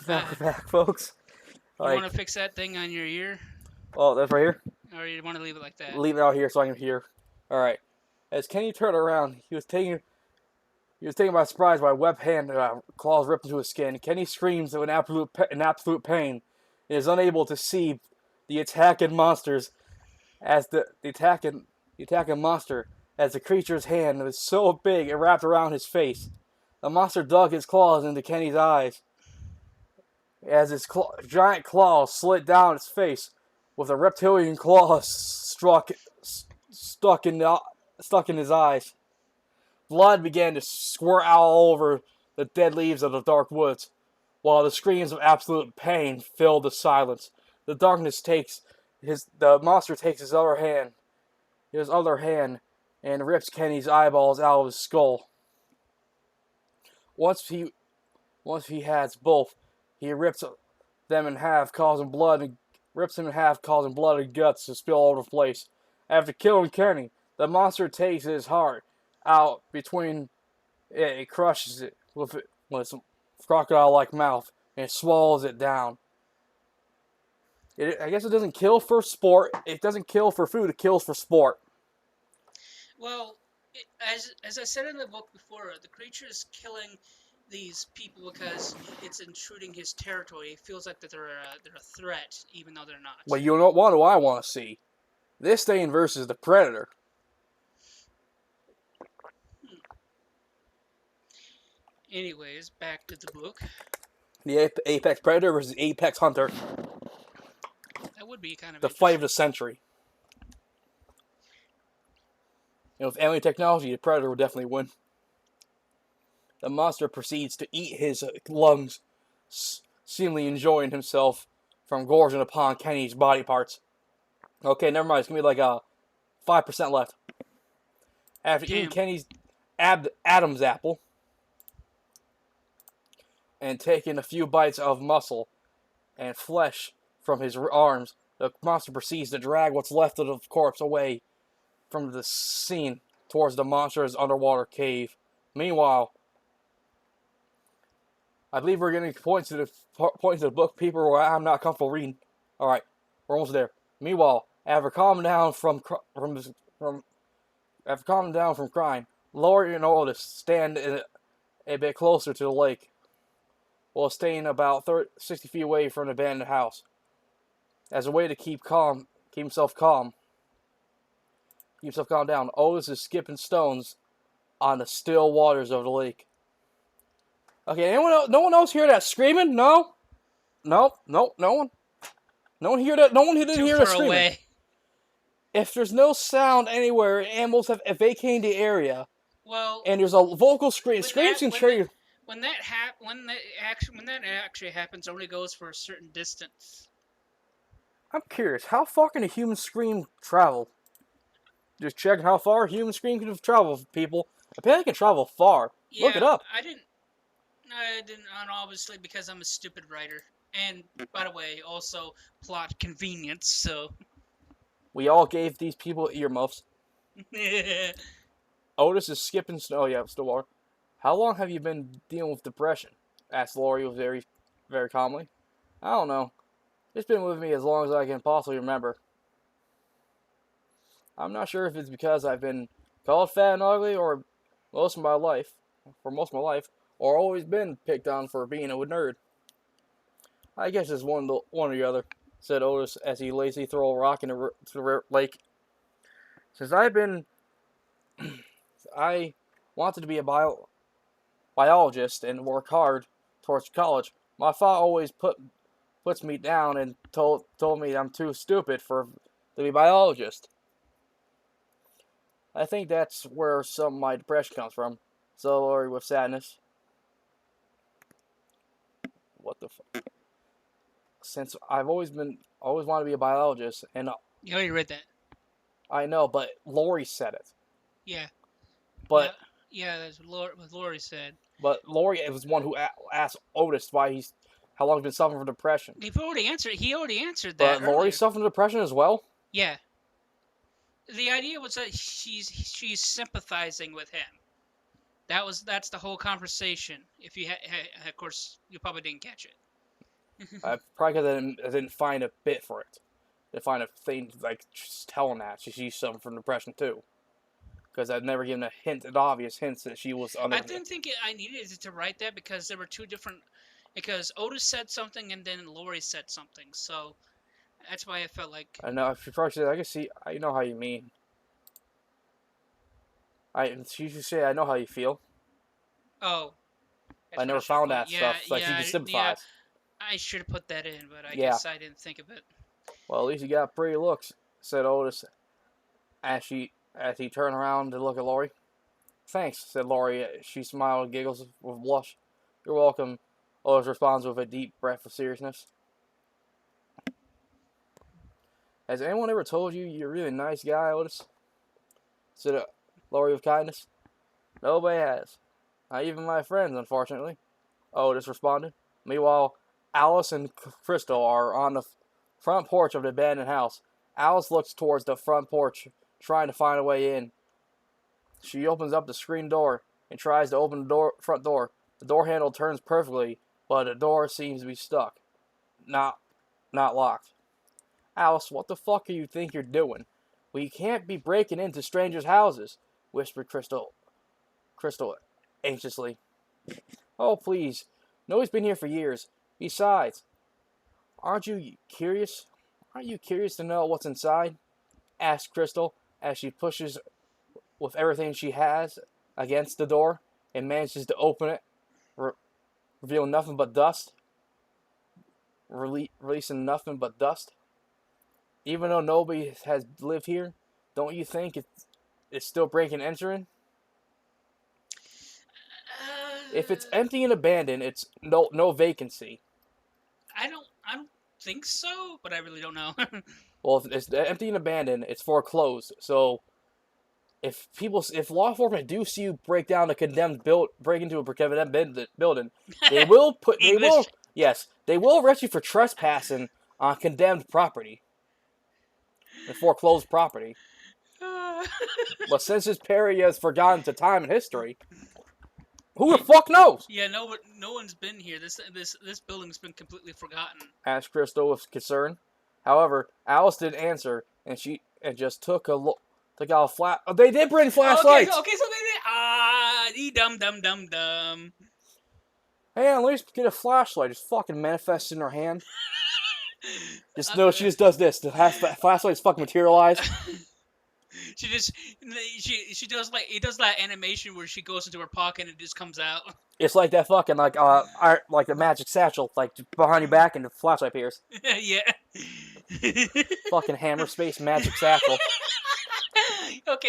now Uh, we're back, folks. you Like, want to fix that thing on your ear, oh, that's right here. or you want to leave it like that? Leave it out here so I can hear. All right. As Kenny turned around, he was taken by surprise by a webbed hand claws ripped into his skin. Kenny screams in absolute pain and is unable to see the attacking monsters as the attacking monster as the creature's hand was so big it wrapped around his face. The monster dug his claws into Kenny's eyes as his giant claws slid down his face with the reptilian claws stuck in his eyes. Blood began to squirt out all over the dead leaves of the dark woods, while the screams of absolute pain filled the silence. The monster takes his other hand, and rips Kenny's eyeballs out of his skull. Once he has both, he rips them in half, causing blood and guts to spill all over the place. After killing Kenny, the monster takes his heart out between it. It crushes it with its crocodile-like mouth and swallows it down. I guess it doesn't kill for sport. It doesn't kill for food. It kills for sport. Well, as I said in the book before, the creature is killing these people because it's intruding his territory. He feels like that they're a threat, even though they're not. Well, you know what do I want to see? This thing versus the Predator. Anyways, back to the book. The Apex Predator versus Apex Hunter. That would be kind of The fight of the century. With alien technology, the Predator would definitely win. The monster proceeds to eat his lungs, seemingly enjoying himself from gorging upon Kenny's body parts. Okay, never mind. It's going to be like 5% left. After eating Kenny's Adam's apple and taking a few bites of muscle and flesh from his arms, the monster proceeds to drag what's left of the corpse away from the scene towards the monster's underwater cave. Meanwhile, I believe we're getting points to the book, people, where I'm not comfortable reading. All right, we're almost there. Meanwhile, after calming down from crying, Laurie and Otis stand a bit closer to the lake, while staying about 60 feet away from the abandoned house. As a way to keep himself calm down, Otis is skipping stones on the still waters of the lake. Okay, anyone else, no one else hear that screaming? No, no one. No one hear that. No one didn't hear that screaming. Away. If there's no sound anywhere, animals have vacated the area. Well, and there's a vocal scream. Screams can trigger. When that actually happens, it only goes for a certain distance. I'm curious, how far can a human scream travel? Just checking how far a human scream can travel, people. Apparently, it can travel far. Yeah, look it up. I didn't, obviously, because I'm a stupid writer. And, by the way, also plot convenience, so... We all gave these people earmuffs. Otis is skipping snow. Oh, yeah, Stillwater. How long have you been dealing with depression? Asked Laurie very, very calmly. I don't know. It's been with me as long as I can possibly remember. I'm not sure if it's because I've been called fat and ugly for most of my life, or always been picked on for being a nerd. I guess it's one or the other, said Otis as he lazily threw a rock into the lake. Since I wanted to be a biologist and work hard towards college, my father always puts me down and told me I'm too stupid to be a biologist. I think that's where some of my depression comes from, said Laurie with sadness. What the fuck? Since I've always wanted to be a biologist, and you already read that. I know, but Laurie said it. Yeah. But yeah, that's what Laurie said. But Laurie was the one who asked Otis how long he's been suffering from depression. He already answered that. But Laurie suffered from depression as well. Yeah. The idea was that she's sympathizing with him. That's the whole conversation. If you of course you probably didn't catch it. Probably because I didn't find a bit for it. To find a thing like just telling that she's suffering from depression too. Because I'd never given a hint, an obvious hint that she was under. I didn't think I needed to write that because there were two different. Because Otis said something and then Lori said something, so that's why I felt like. I know if you probably said I can see. I know how you mean. She should say I know how you feel. Oh. I never found that stuff. Like you Yeah, can sympathize. I should have put that in, but I Yeah. guess I didn't think of it. Well, at least you got pretty looks," said Otis as he turned around to look at Lori. "Thanks," said Lori. She smiled and giggles with blush. "You're welcome," Otis responds with a deep breath of seriousness. "Has anyone ever told you you're a really nice guy, Otis?" said Lori with kindness. "Nobody has. Not even my friends, unfortunately," Otis responded. Meanwhile, Alice and Crystal are on the front porch of the abandoned house. Alice looks towards the front porch, trying to find a way in. She opens up the screen door and tries to open the front door. The door handle turns perfectly, but the door seems to be stuck. Not locked. "Alice, what the fuck do you think you're doing? We can't be breaking into strangers' houses," whispered Crystal anxiously. "Oh, please. Nobody's been here for years. Besides, aren't you curious? Aren't you curious to know what's inside?" asked Crystal as she pushes with everything she has against the door and manages to open it, revealing nothing but dust. Releasing nothing but dust. "Even though nobody has lived here, don't you think it's still breaking and entering? If it's empty and abandoned, it's no vacancy." I don't think so, but I really don't know. Well, if it's empty and abandoned, it's foreclosed. So, if law enforcement do see you break into a condemned building, they will arrest you for trespassing on condemned property, and foreclosed property. But since this area has forgotten to time and history, who the fuck knows? Yeah, no one's been here. This building's been completely forgotten. asked Crystal with concern. However, Alice didn't answer, and she just took a look. Took out a flat. Oh, they did bring flashlights. Okay, so they did. Dumb. Hey, at least get a flashlight. Just fucking manifests in her hand. No, she just does this. The flashlight's fucking materialize. She does that animation where she goes into her pocket and it just comes out. It's like that fucking like a magic satchel, like behind your back, and the flashlight appears. Yeah. Fucking hammer space magic satchel.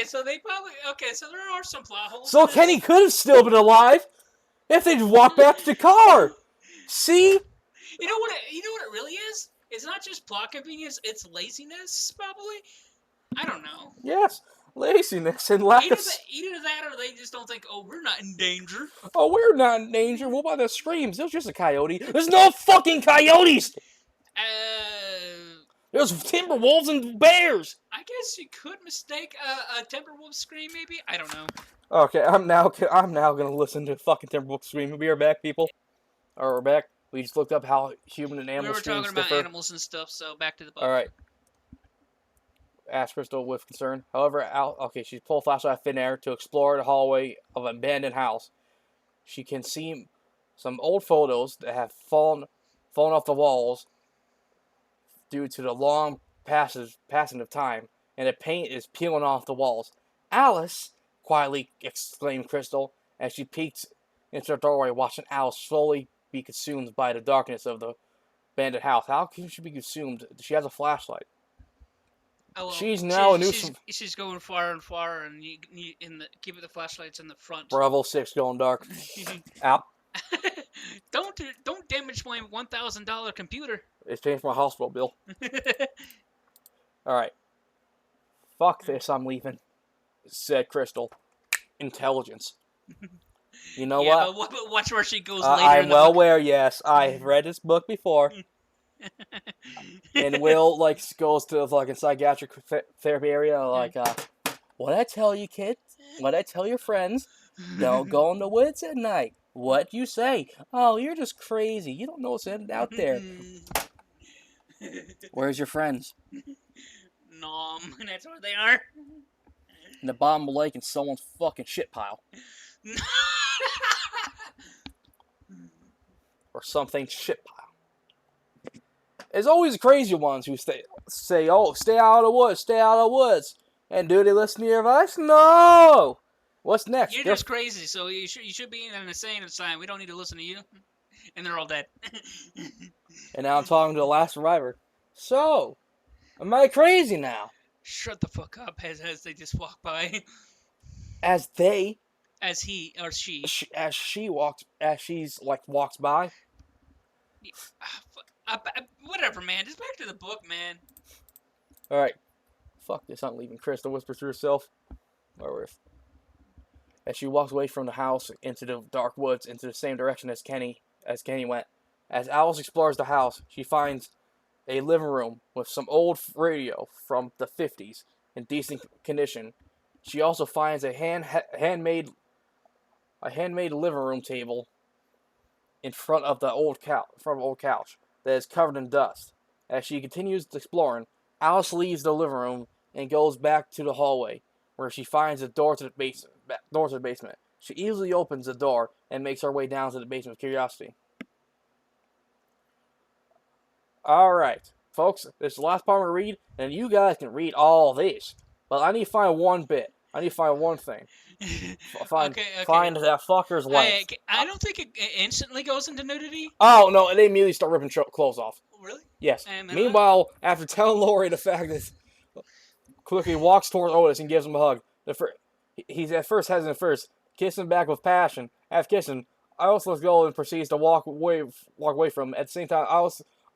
So there are some plot holes. So Kenny could have still been alive if they'd walked back to the car. See? You know what it really is? It's not just plot convenience, it's laziness, probably. I don't know. Yes, laziness and lack of... Either that or they just don't think, oh, we're not in danger. Oh, we're not in danger. What about the screams? It was just a coyote. There's no fucking coyotes! There's timber wolves and bears! I guess you could mistake a Timberwolf scream, maybe? I don't know. Okay, I'm now gonna listen to fucking Timberwolf scream. We'll be right back, people. We're back. We just looked up how human and animal screams differ. We were talking about animals and stuff, so back to the book. Alright. Asked Crystal with concern. However, she pulled a flashlight out of thin air to explore the hallway of an abandoned house. She can see some old photos that have fallen off the walls due to the long passing of time, and the paint is peeling off the walls. "Alice!" quietly exclaimed Crystal as she peeked into the doorway, watching Alice slowly be consumed by the darkness of the abandoned house. How can she be consumed? She has a flashlight. Oh, well, she's going far and far, and you keep the flashlights in the front. Bravo 6 going dark. Out. Don't damage my $1,000 computer. It's paying for my hospital bill. Alright. "Fuck this, I'm leaving," said Crystal. Intelligence. You know what? But watch where she goes later. I'm well aware, yes. I've read this book before. And Will goes to the fucking psychiatric therapy area, what'd I tell you, kid? What'd I tell your friends? Don't go in the woods at night. What you say? Oh, you're just crazy. You don't know what's out there. Where's your friends? Nom, that's where they are. In the bottom of the lake in someone's fucking shit pile. Or something shit pile. There's always the crazy ones who say, oh, stay out of the woods, stay out of the woods. And do they listen to your advice? No! What's next? You're just crazy, so you should be in an insane asylum. We don't need to listen to you. And they're all dead. And now I'm talking to the last survivor. So, am I crazy now? Shut the fuck up as they just walk by. As they, As he or she. as she's like walks by. Whatever, man. Just back to the book, man. All right, fuck this. I'm leaving. Krista whispers to herself. As she walks away from the house into the dark woods, into the same direction as Kenny went. As Alice explores the house, she finds a living room with some old radio from the 50s in decent condition. She also finds a handmade living room table in front of the old couch that is covered in dust. As she continues exploring, Alice leaves the living room and goes back to the hallway, where she finds a door to the basement. She easily opens the door and makes her way down to the basement with curiosity. Alright, folks, this is the last part I'm going to read, and you guys can read all this. But I need to find one bit. I need to find one thing. Find that fucker's length. I don't think it instantly goes into nudity. Oh, no, they immediately start ripping clothes off. Really? Yes. Meanwhile, after telling Lori the fact that quickly walks towards Otis and gives him a hug. He's at first hesitant kissing back with passion. After kissing, Otis lets go and proceeds to walk away from him. At the same time,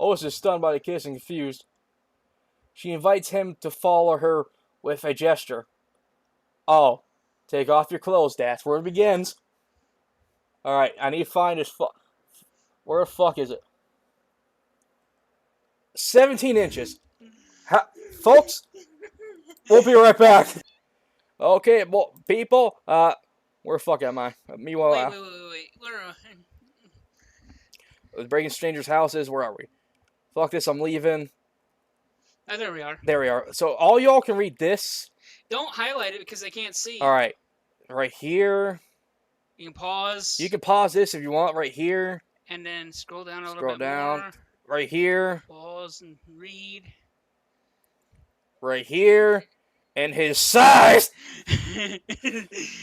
Otis is stunned by the kiss and confused. She invites him to follow her with a gesture. Oh, take off your clothes, that's where it begins. Alright, I need to find this where the fuck is it? 17 inches. Folks, we'll be right back. Okay, well, people, where the fuck am I? Meanwhile, wait. Where breaking strangers' houses, where are we? Fuck this, I'm leaving. Oh, there we are. There we are. So all y'all can read this. Don't highlight it because I can't see. Alright, right here. You can pause. You can pause this if you want, right here. And then scroll down a little Scroll bit down. more. Right here. Pause and read. Right here. And his size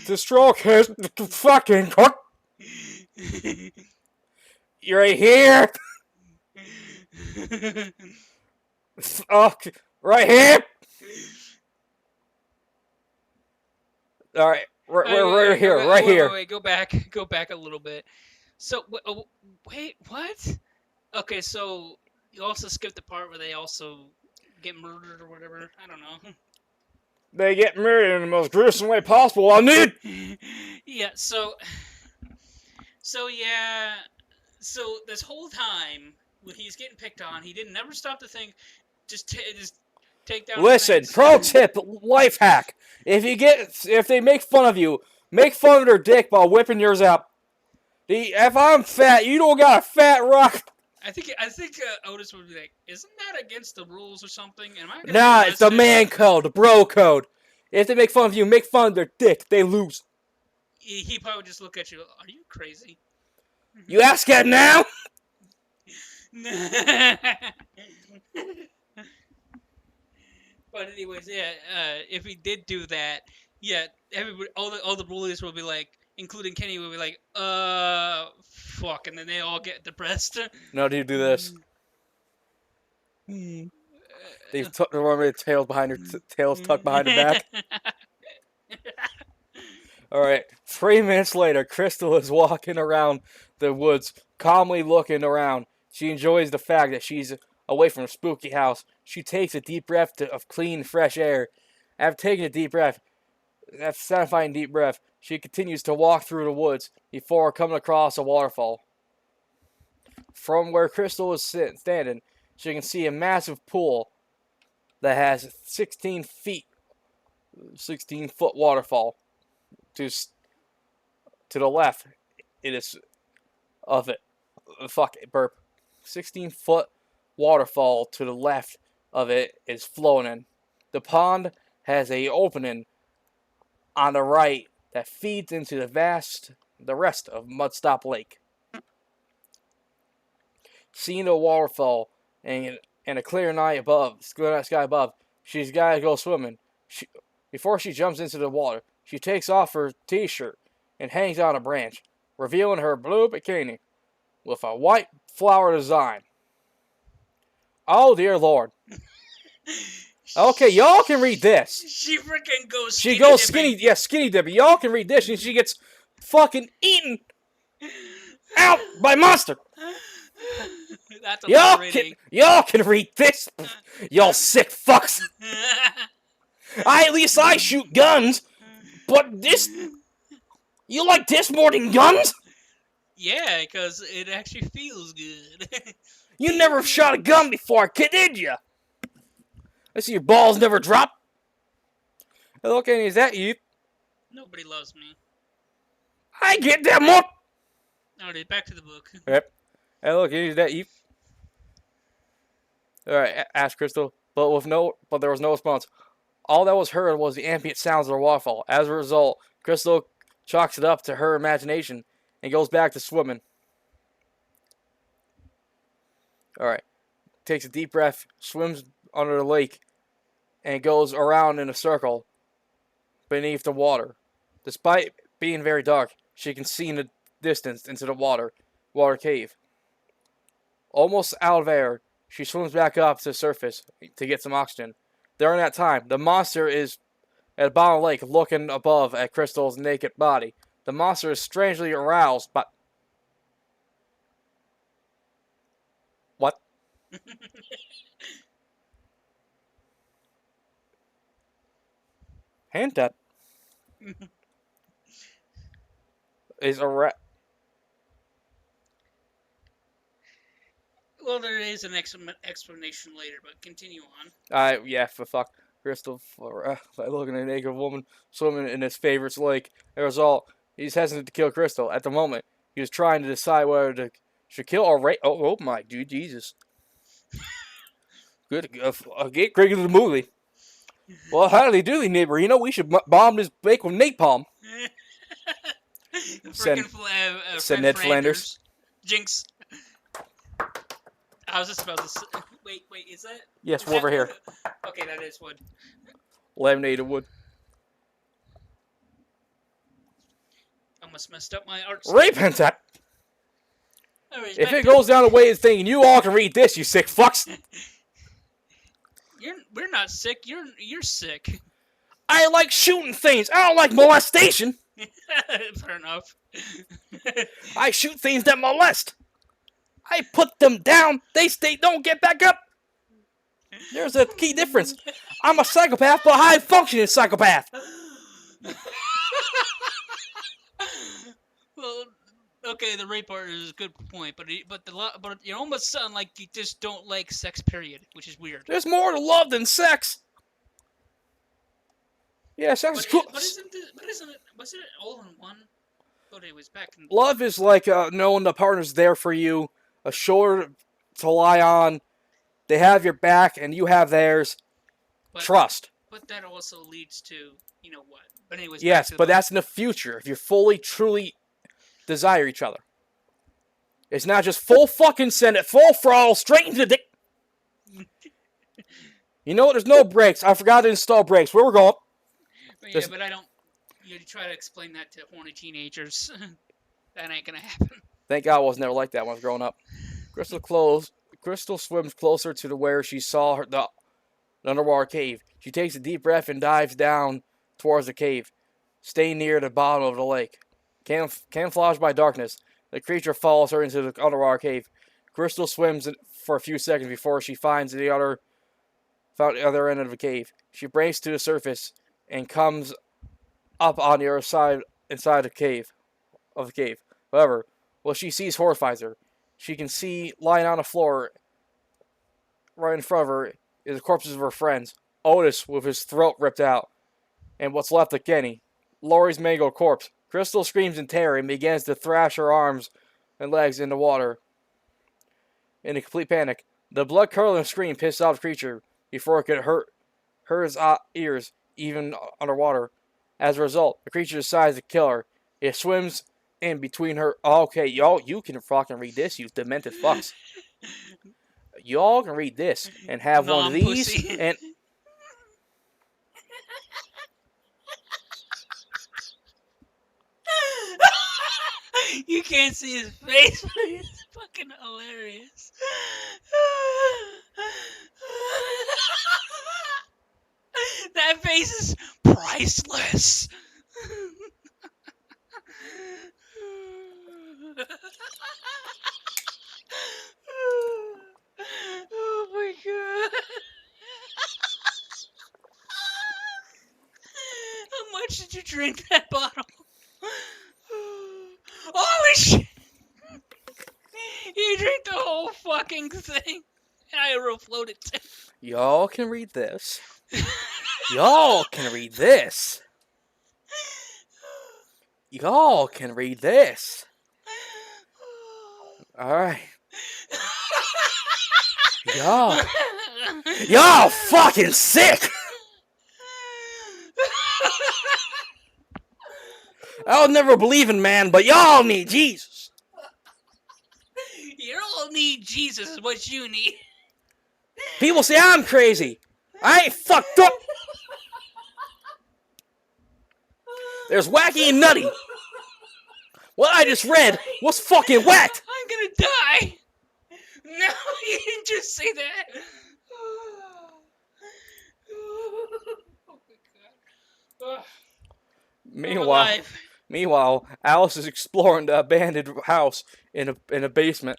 to stroke his fucking cock. You're right here. Right here. All right, right here. Wait, go back a little bit. So wait, what? Okay, so you also skipped the part where they also get murdered or whatever. I don't know. They get murdered in the most gruesome way possible. I need. Yeah. So this whole time when he's getting picked on, he didn't never stop to think. Just take down. Listen, pro tip, life hack. If they make fun of you, make fun of their dick while whipping yours up. If I'm fat, you don't got a fat rock. I think Otis would be like, isn't that against the rules or something? Nah, it's the man code, the bro code. If they make fun of you, make fun of their dick. They lose. He probably would just look at you. Are you crazy? You ask that now? But anyways, yeah. If he did do that, yeah, everybody, all the bullies will be like, including Kenny, will be like, fuck, and then they all get depressed. No, do you do this? They've tucked their tails behind her tails tucked behind her back. All right. 3 minutes later, Crystal is walking around the woods, calmly looking around. She enjoys the fact that she's away from a spooky house. She takes a deep breath of clean, fresh air. After taking a deep breath, that satisfying deep breath, she continues to walk through the woods before coming across a waterfall. From where Crystal is standing, she can see a massive pool that has 16-foot waterfall. to the left, it is of it. Fuck it, burp. 16-foot waterfall to the left of it is flowing in. The pond has a opening on the right that feeds into the rest of Mudstop Lake. Seeing the waterfall and a clear night sky above, she's got to go swimming. Before she jumps into the water, she takes off her t-shirt and hangs on a branch, revealing her blue bikini with a white flower design. Oh dear Lord. Okay, y'all can read this. She freaking goes. She goes skinny, yeah, skinny dipping. Y'all can read this, and she gets fucking eaten out by monster. That's a y'all can read this. Y'all sick fucks. At least I shoot guns, but this, you like this more than guns? Yeah, because it actually feels good. You never shot a gun before, kid, did ya? I see your balls never drop. Hello, Kenny, is that you? Nobody loves me. I get that more. Alright, back to the book. Yep. Hello, Kenny, is that you? Alright, asked Crystal, but there was no response. All that was heard was the ambient sounds of the waterfall. As a result, Crystal chalks it up to her imagination and goes back to swimming. Alright. Takes a deep breath, swims under the lake, and goes around in a circle beneath the water. Despite being very dark, she can see in the distance into the water cave. Almost out of air, she swims back up to the surface to get some oxygen. During that time, the monster is at the bottom of the lake looking above at Crystal's naked body. The monster is strangely aroused by... What? Hand that. Is a rat... Well, there is an explanation later, but continue on. Yeah, for fuck. Crystal, by looking at a naked woman swimming in his favorite's lake. As a result, he's hesitant to kill Crystal. At the moment, he was trying to decide whether to should kill or rape. Oh my dude, Jesus. Good. Get Greg to the movie. Well, howdy doody, neighbor. You know, we should bomb this bake with napalm. Said Ned Flanders. Jinx. I was just about to say, wait, is that? Yes, is over that here. Okay, that is wood. Laminated wood. Almost messed up my art. Repent that. Anyways, If it goes down the way it's thinking, you all can read this, you sick fucks. We're not sick. You're sick. I like shooting things. I don't like molestation. Fair enough. I shoot things that molest. I put them down. They don't get back up. There's a key difference. I'm a psychopath, but a high-functioning psychopath. Well, okay, the rape part is a good point, but you almost sound like you just don't like sex. Period, which is weird. There's more to love than sex. Yeah, sex is cool. But isn't it? Wasn't it all in one? But it was back in. Love is like knowing the partner's there for you, a shoulder to lie on. They have your back, and you have theirs. Trust. But that also leads to, you know what? But anyways. Yes, but that's in the future. If you fully, truly desire each other. It's not just full fucking send it, full throttle, straight into the dick. You know what? There's no brakes. I forgot to install brakes. Where we're going? Yeah, but I don't. You try to explain that to horny teenagers. That ain't gonna happen. Thank God I was never like that when I was growing up. Crystal swims closer to where she saw the underwater cave. She takes a deep breath and dives down towards the cave, staying near the bottom of the lake. Camouflaged by darkness, the creature follows her into the underwater cave. Crystal swims for a few seconds before she finds the other end of the cave. She breaks to the surface and comes up on the other side inside the cave. However, what she sees horrifies her. She can see lying on the floor right in front of her is the corpses of her friends. Otis with his throat ripped out, and what's left of Kenny, Laurie's mangled corpse, Crystal screams in terror and begins to thrash her arms and legs in the water. In a complete panic, the blood-curdling scream pissed off the creature before it could hurt its ears, even underwater. As a result, the creature decides to kill her. It swims in between her. Okay, y'all, you can fucking read this, you demented fucks. Y'all can read this and have one of these, Non-pussy. and You can't see his face, but it's fucking hilarious. That face is priceless. Oh my god. How much did you drink that bottle? Holy shit! You drink the whole fucking thing. And I overflowed it too. y'all can read this. Y'all can read this. Y'all can read this. Alright. Y'all fucking sick! I'll never believe in man, but y'all need Jesus. You all need Jesus is what you need. People say I'm crazy. I ain't fucked up. There's wacky and nutty. What I just read was fucking whacked. I'm gonna die. No, you didn't just say that. Oh my god. I'm alive. Meanwhile, Alice is exploring the abandoned house in a basement.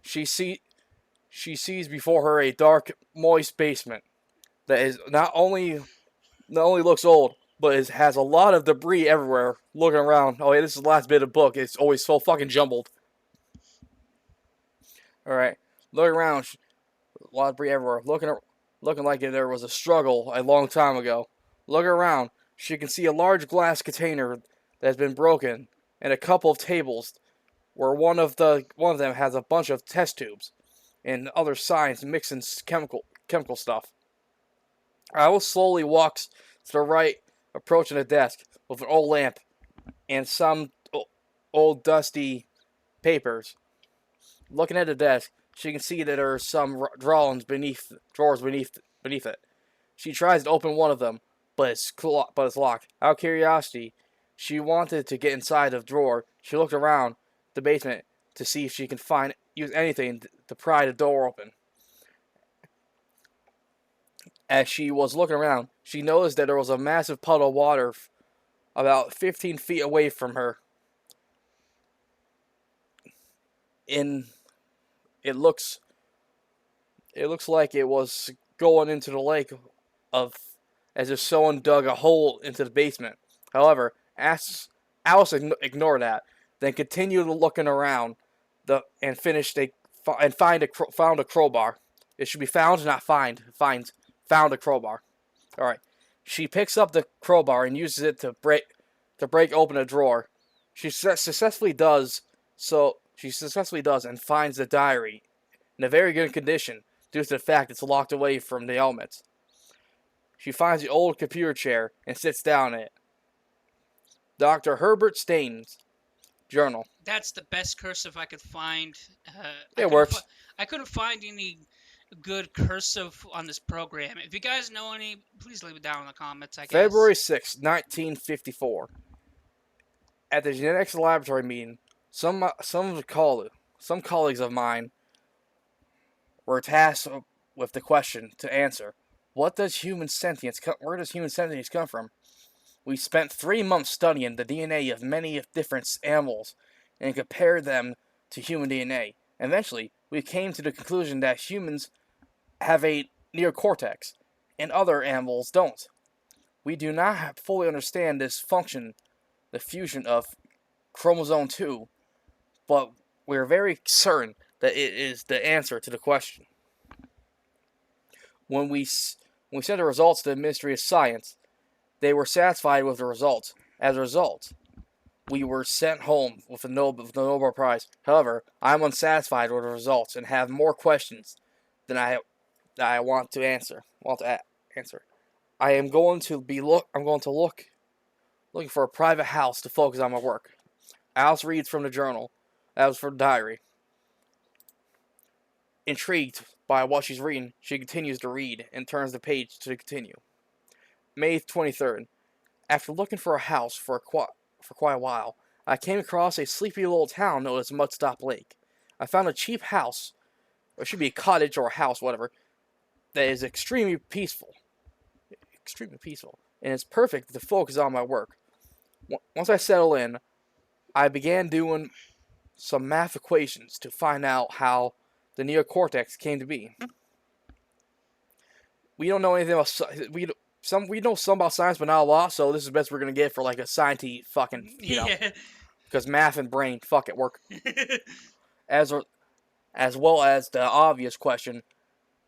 She sees before her a dark, moist basement that is not only looks old, but has a lot of debris everywhere. Looking around, oh yeah, this is the last bit of the book. It's always so fucking jumbled. All right, looking around, a lot of debris everywhere. Looking like there was a struggle a long time ago. Looking around, she can see a large glass container that has been broken, and a couple of tables, where one of them has a bunch of test tubes and other signs mixing chemical stuff. Alice slowly walks to the right, approaching a desk with an old lamp and some old dusty papers. Looking at the desk, she can see that there are some drawers beneath it. She tries to open one of them, but it's locked. Out of curiosity, she wanted to get inside the drawer. She looked around the basement to see if she can use anything to pry the door open. As she was looking around, she noticed that there was a massive puddle of water about 15 feet away from her. It looks like it was going into the lake as if someone dug a hole into the basement. However, Alice ignored that, then continued looking around and found a crowbar. It should be found, not find. Found a crowbar. All right. She picks up the crowbar and uses it to break open a drawer. She successfully does and finds the diary in a very good condition due to the fact it's locked away from the elements. She finds the old computer chair and sits down in it. Dr. Herbert Stain's journal. That's the best cursive I could find. It works. I couldn't find any good cursive on this program. If you guys know any, please leave it down in the comments, I guess. February 6, 1954. At the genetics laboratory meeting, some colleagues of mine were tasked with the question to answer: where does human sentience come from? We spent 3 months studying the DNA of many different animals and compared them to human DNA. Eventually, we came to the conclusion that humans have a neocortex and other animals don't. We do not fully understand this function, the fusion of chromosome 2, but we're very certain that it is the answer to the question. When we sent the results to the Ministry of Science, they were satisfied with the results. As a result, we were sent home with the Nobel Prize. However, I am unsatisfied with the results and have more questions than I want to answer. Answer. I am going to looking for a private house to focus on my work. Alice reads from the journal. That was for the diary. Intrigued by what she's reading, she continues to read and turns the page to continue. May 23rd. After looking for a house for quite a while, I came across a sleepy little town known as Mudstop Lake. I found a cheap house, or it should be a cottage or a house, whatever, that is extremely peaceful. And it's perfect to focus on my work. Once I settle in, I began doing some math equations to find out how the neocortex came to be. We don't know anything about we know some about science, but not a lot. So this is the best we're gonna get for like a science fucking Yeah. because math and brain fuck it work. As well as the obvious question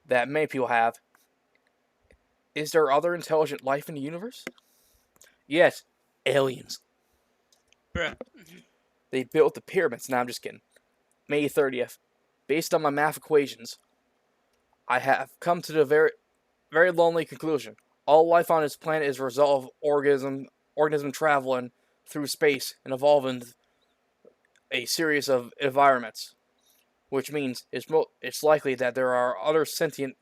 that many people have: is there other intelligent life in the universe? Yes, aliens. Bruh. They built the pyramids. Now I'm just kidding. May 30th. Based on my math equations, I have come to the very lonely conclusion. All life on this planet is a result of organism traveling through space and evolving a series of environments, which means it's likely that there are other sentient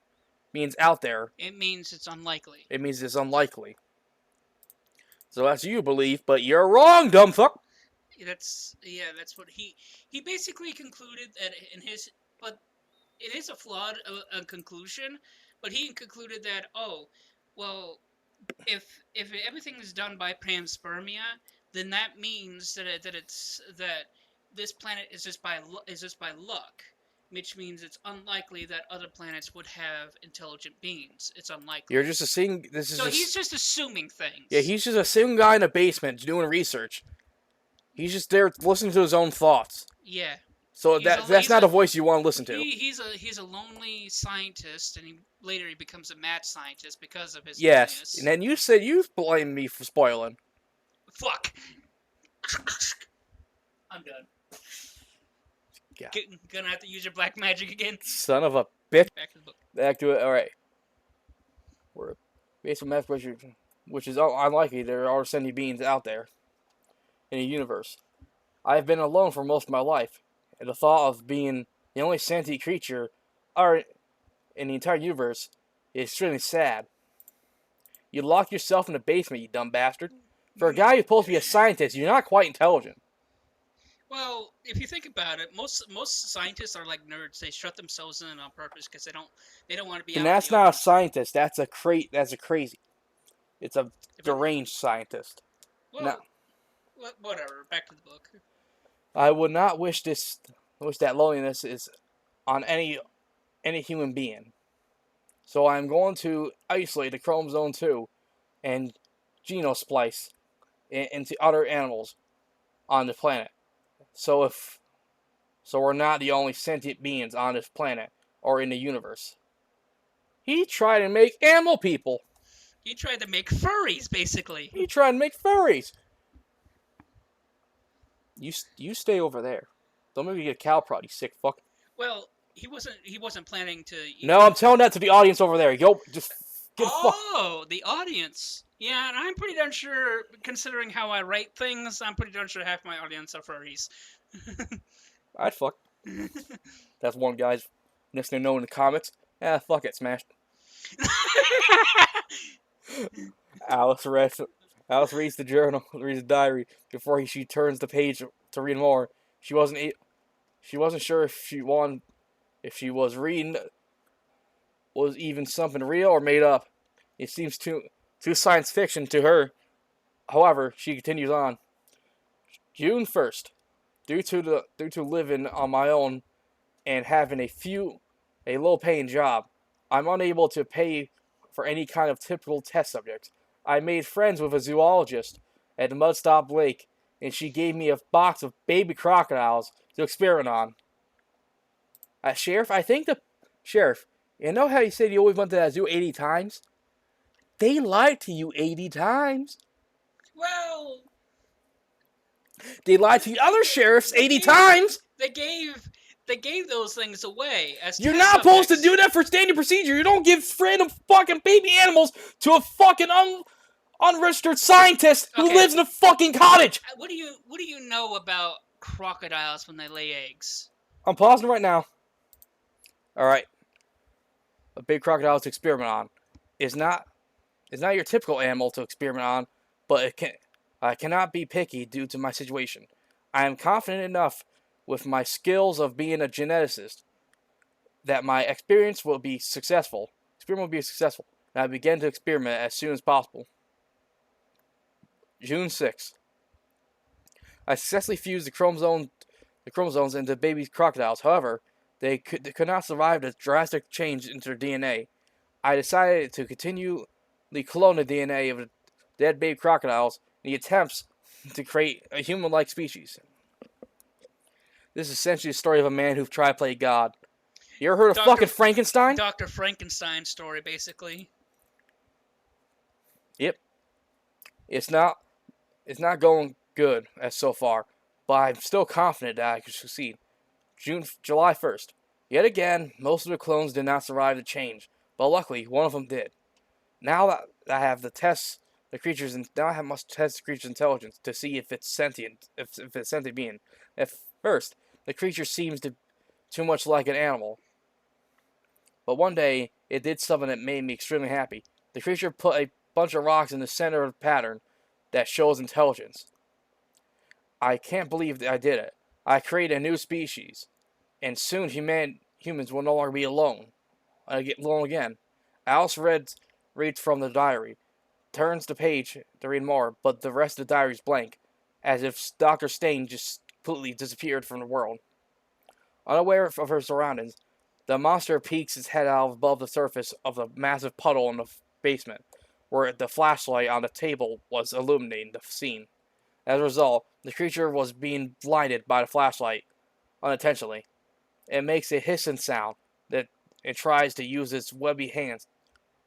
beings out there. It means it's unlikely. It means it's unlikely. So that's you believe, but you're wrong, dumb fuck. That's what he basically concluded that but it is a flawed conclusion, but he concluded that, oh, well, if everything is done by panspermia, then that means that this planet is just by luck, which means it's unlikely that other planets would have intelligent beings. It's unlikely. You're just assuming he's just assuming things. Yeah, he's just a single guy in a basement doing research. He's just there listening to his own thoughts. Yeah. So that's not a voice you want to listen to. He's a lonely scientist, and later he becomes a mad scientist because of his Yes, loneliness. and then you said you blamed me for spoiling. Fuck. I'm done. Yeah. Gonna have to use your black magic again. Son of a bitch. Back to the book. Back to it. All right. We're based on math, which is unlikely. There are sentient beings out there in the universe. I have been alone for most of my life, and the thought of being the only sentient creature in the entire universe is extremely sad. You lock yourself in the basement, you dumb bastard. For a guy who's supposed to be a scientist, you're not quite intelligent. Well, if you think about it, most scientists are like nerds. They shut themselves in on purpose because they don't want to be. And out that's in the not a open. scientist. That's a crazy. It's a deranged scientist. Well, No. Whatever. Back to the book. I would not wish that loneliness is on any human being. So I'm going to isolate the chromosome 2 and genosplice into other animals on the planet. So we're not the only sentient beings on this planet or in the universe. He tried to make animal people. He tried to make furries, basically. He tried to make furries. You stay over there. Don't make me get a cow prod, you sick fuck. Well, he wasn't planning to. No, I'm telling that to the audience over there. Yo, just get fucked. Oh, the audience. Yeah, and I'm pretty darn sure, considering how I write things, I'm pretty darn sure half my audience are furries. I'd fuck. That's one guy's next to know in the comments. Fuck it, smashed. Alice reads the journal, reads the diary before she turns the page to read more. She wasn't sure if she was reading was even something real or made up. It seems too science fiction to her. However, she continues on. June 1st. Due to living on my own and having a low-paying job, I'm unable to pay for any kind of typical test subjects. I made friends with a zoologist at the Mudstop Lake, and she gave me a box of baby crocodiles to experiment on. Sheriff, you know how you said you always went to that zoo 80 times? They lied to you 80 times. Well, They lied to the other sheriffs 80 times. They gave those things away as You're test not supposed to subjects. do that for standard procedure. You don't give random fucking baby animals to a fucking unregistered scientist who Okay. lives in a fucking cottage. What do you know about crocodiles when they lay eggs? I'm pausing right now. Alright. A big crocodile to experiment on is not your typical animal to experiment on, but I cannot be picky due to my situation. I am confident enough with my skills of being a geneticist that my experience will be successful. Experiment will be successful, and I begin to experiment as soon as possible. June 6th. I successfully fused the chromosomes into baby crocodiles. However, they could not survive the drastic change into their DNA. I decided to continually clone the DNA of the dead baby crocodiles in the attempts to create a human-like species. This is essentially the story of a man who tried to play God. You ever heard of fucking Frankenstein? Dr. Frankenstein story, basically. Yep. It's not going good as so far, but I'm still confident that I can succeed. July 1st. Yet again, most of the clones did not survive the change, but luckily one of them did. Now that I have to test the creature's intelligence to see if it's sentient, if it's a sentient being. At first, the creature seems too much like an animal. But one day, it did something that made me extremely happy. The creature put a bunch of rocks in the center of the pattern that shows intelligence. I can't believe that I did it. I created a new species, and soon humans will no longer be alone. I get alone again. Alice reads from the diary, turns the page to read more, but the rest of the diary is blank, as if Dr. Stain just completely disappeared from the world. Unaware of her surroundings, the monster peeks its head out above the surface of the massive puddle in the basement, where the flashlight on the table was illuminating the scene. As a result, the creature was being blinded by the flashlight unintentionally. It makes a hissing sound that it tries to use its webby hands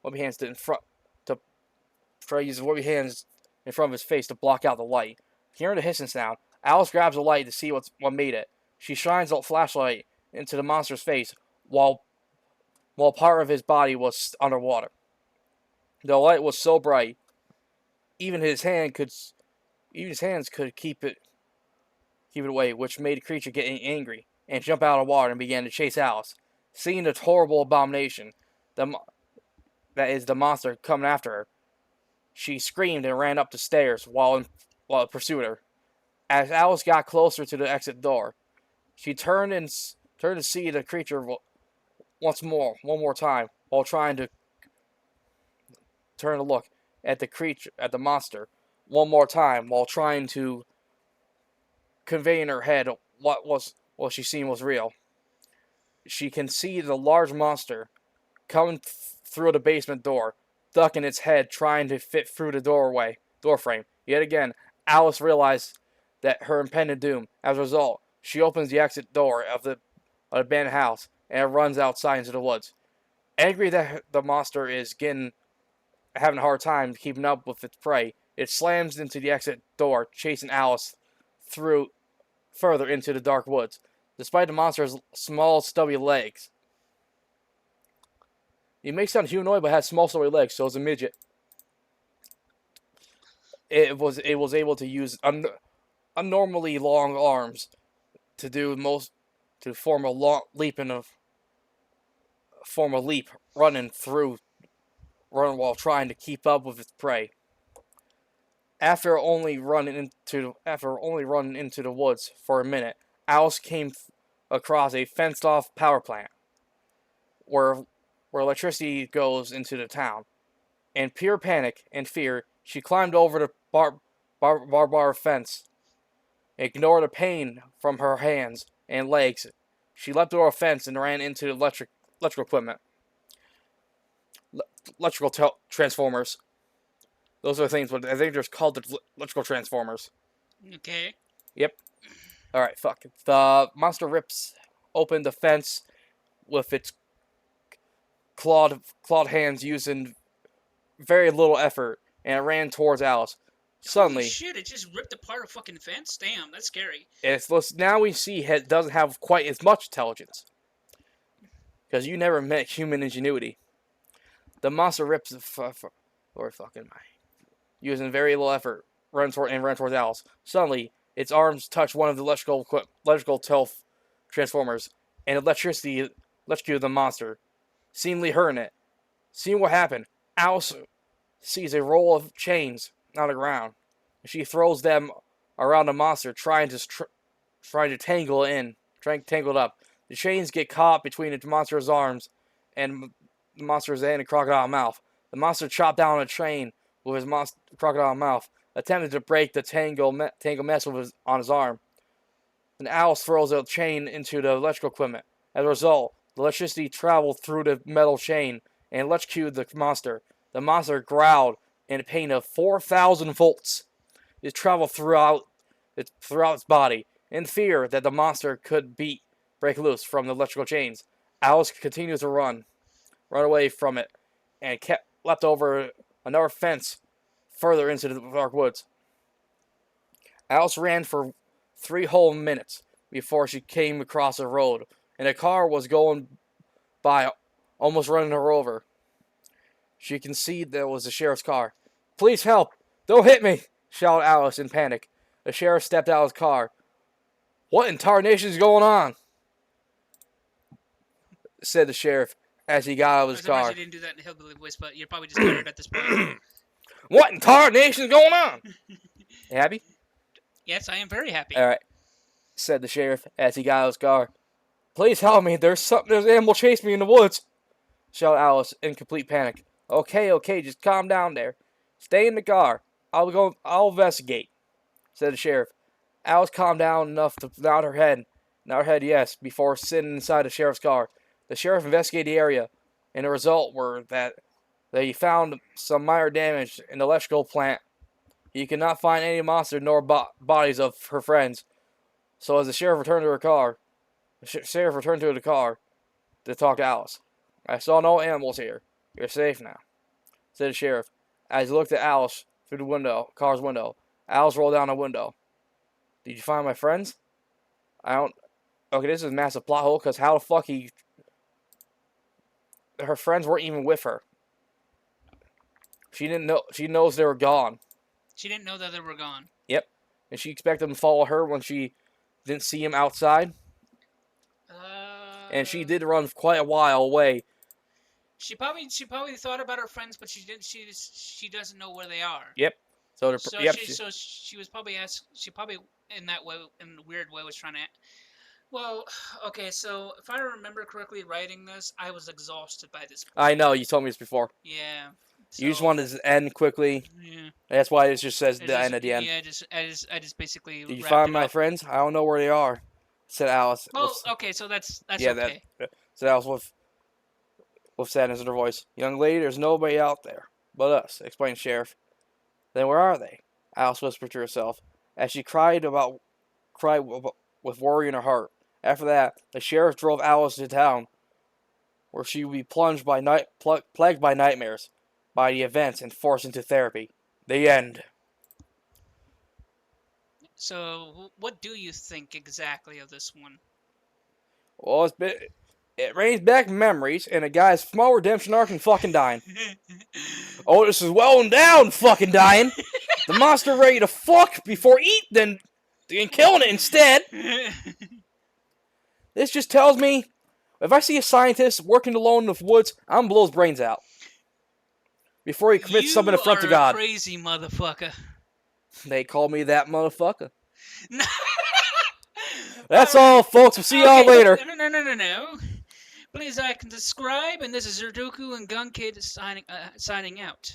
in front of his face to block out the light. Hearing the hissing sound, Alice grabs a light to see what made it. She shines the flashlight into the monster's face while part of his body was underwater. The light was so bright, even his hands could keep it away, which made the creature get angry and jump out of the water and began to chase Alice. Seeing the horrible abomination that is the monster coming after her, she screamed and ran up the stairs while it pursued her. As Alice got closer to the exit door, she turned to see the creature one more time, while trying to turn to look at the monster one more time, while trying to convey in her head what she seen was real. She can see the large monster coming through the basement door, ducking its head, trying to fit through the door frame. Yet again, Alice realized that her impending doom. As a result, she opens the exit door of the abandoned house and runs outside into the woods. Angry that the monster is having a hard time keeping up with its prey, it slams into the exit door, chasing Alice further into the dark woods. Despite the monster's small, stubby legs, he may sound humanoid, but has small, stubby legs, so it's a midget. It was able to use abnormally long arms to form a long leap running while trying to keep up with its prey. After only running into the woods for a minute, Alice came across a fenced-off power plant where electricity goes into the town. In pure panic and fear, she climbed over the barbed wire fence, ignored the pain from her hands and legs. She leapt over a fence and ran into the electrical equipment. Electrical transformers. Those are the things, but I think they're called the electrical transformers. Okay. Yep. Alright, fuck. The monster rips open the fence with its clawed hands using very little effort, and it ran towards Alice. Suddenly, Holy shit! It just ripped apart a fucking fence. Damn, that's scary. now we see it doesn't have quite as much intelligence. Because you never met human ingenuity. The monster rips Lord fucking my. Using very little effort, runs towards Alice. Suddenly, its arms touch one of the electrical transformers, and electrocuted the monster, seemingly hurting it. Seeing what happened, Alice sees a roll of chains on the ground. She throws them around the monster, trying to tangle it up. The chains get caught between the monster's arms and the monster's head and crocodile mouth. The monster chopped down a chain with his crocodile mouth, attempted to break the tangle mess on his arm. Then Alice throws the chain into the electrical equipment. As a result, the electricity traveled through the metal chain and electrocuted the monster. The monster growled in a pain of 4,000 volts. It traveled throughout its body, in fear that the monster could break loose from the electrical chains. Alice continued to run away from it, and leapt over another fence further into the dark woods. Alice ran for 3 whole minutes before she came across a road, and a car was going by, almost running her over. She can see that it was the sheriff's car. "Please help! Don't hit me!" shouted Alice in panic. The sheriff stepped out of his car. "What in tarnation is going on?" said the sheriff as he got out of his car. You didn't do that in a hillbilly voice, but you're probably just tired at this point. "What in tarnation is going on?" You happy? Yes, I am very happy. All right, said the sheriff as he got out of his car. "Please help me! There's an animal chasing me in the woods!" shouted Alice in complete panic. Okay, just calm down there. Stay in the car. I'll investigate," said the sheriff. Alice calmed down enough to nod her head, yes, before sitting inside the sheriff's car. The sheriff investigated the area, and the result were that he found some minor damage in the electrical plant. He could not find any monster nor bodies of her friends. So as the sheriff returned to the car to talk to Alice. "I saw no animals here. You're safe now," said the sheriff as he looked at Alice through the car's window. Alice rolled down the window. "Did you find my friends?" "I don't." Okay, this is a massive plot hole because how the fuck her friends weren't even with her. She didn't know. She knows they were gone. She didn't know that they were gone. Yep, and she expected them to follow her when she didn't see him outside. And she did run quite a while away. She probably thought about her friends, but she didn't. She doesn't know where they are. Yep. So she was probably She probably in a weird way was trying to. Well, okay. So if I remember correctly, writing this, I was exhausted by this point. I know you told me this before. Yeah. So, you just wanted to end quickly. Yeah. That's why it just says the end at the end. Yeah. I just basically. Did you find my friends? I don't know where they are," said Alice. Well, okay. So that's yeah, okay. Said Alice with sadness in her voice. "Young lady, there's nobody out there but us," explained the sheriff. "Then where are they?" Alice whispered to herself as she cried with worry in her heart. After that, the sheriff drove Alice to town, where she would be plagued by nightmares, by the events, and forced into therapy. The end. So, what do you think exactly of this one? Well, it brings back memories, and a guy's small redemption arc and fucking dying. Oh, this is well and down, fucking dying. The monster ready to fuck before eat, then killing it instead. This just tells me, if I see a scientist working alone in the woods, I'm gonna blow his brains out before he commits something in front of God. You are a crazy motherfucker. They call me that motherfucker. That's all, folks. We'll see y'all later. No. Please like and subscribe, and this is Zerduku and Gun Kid signing out.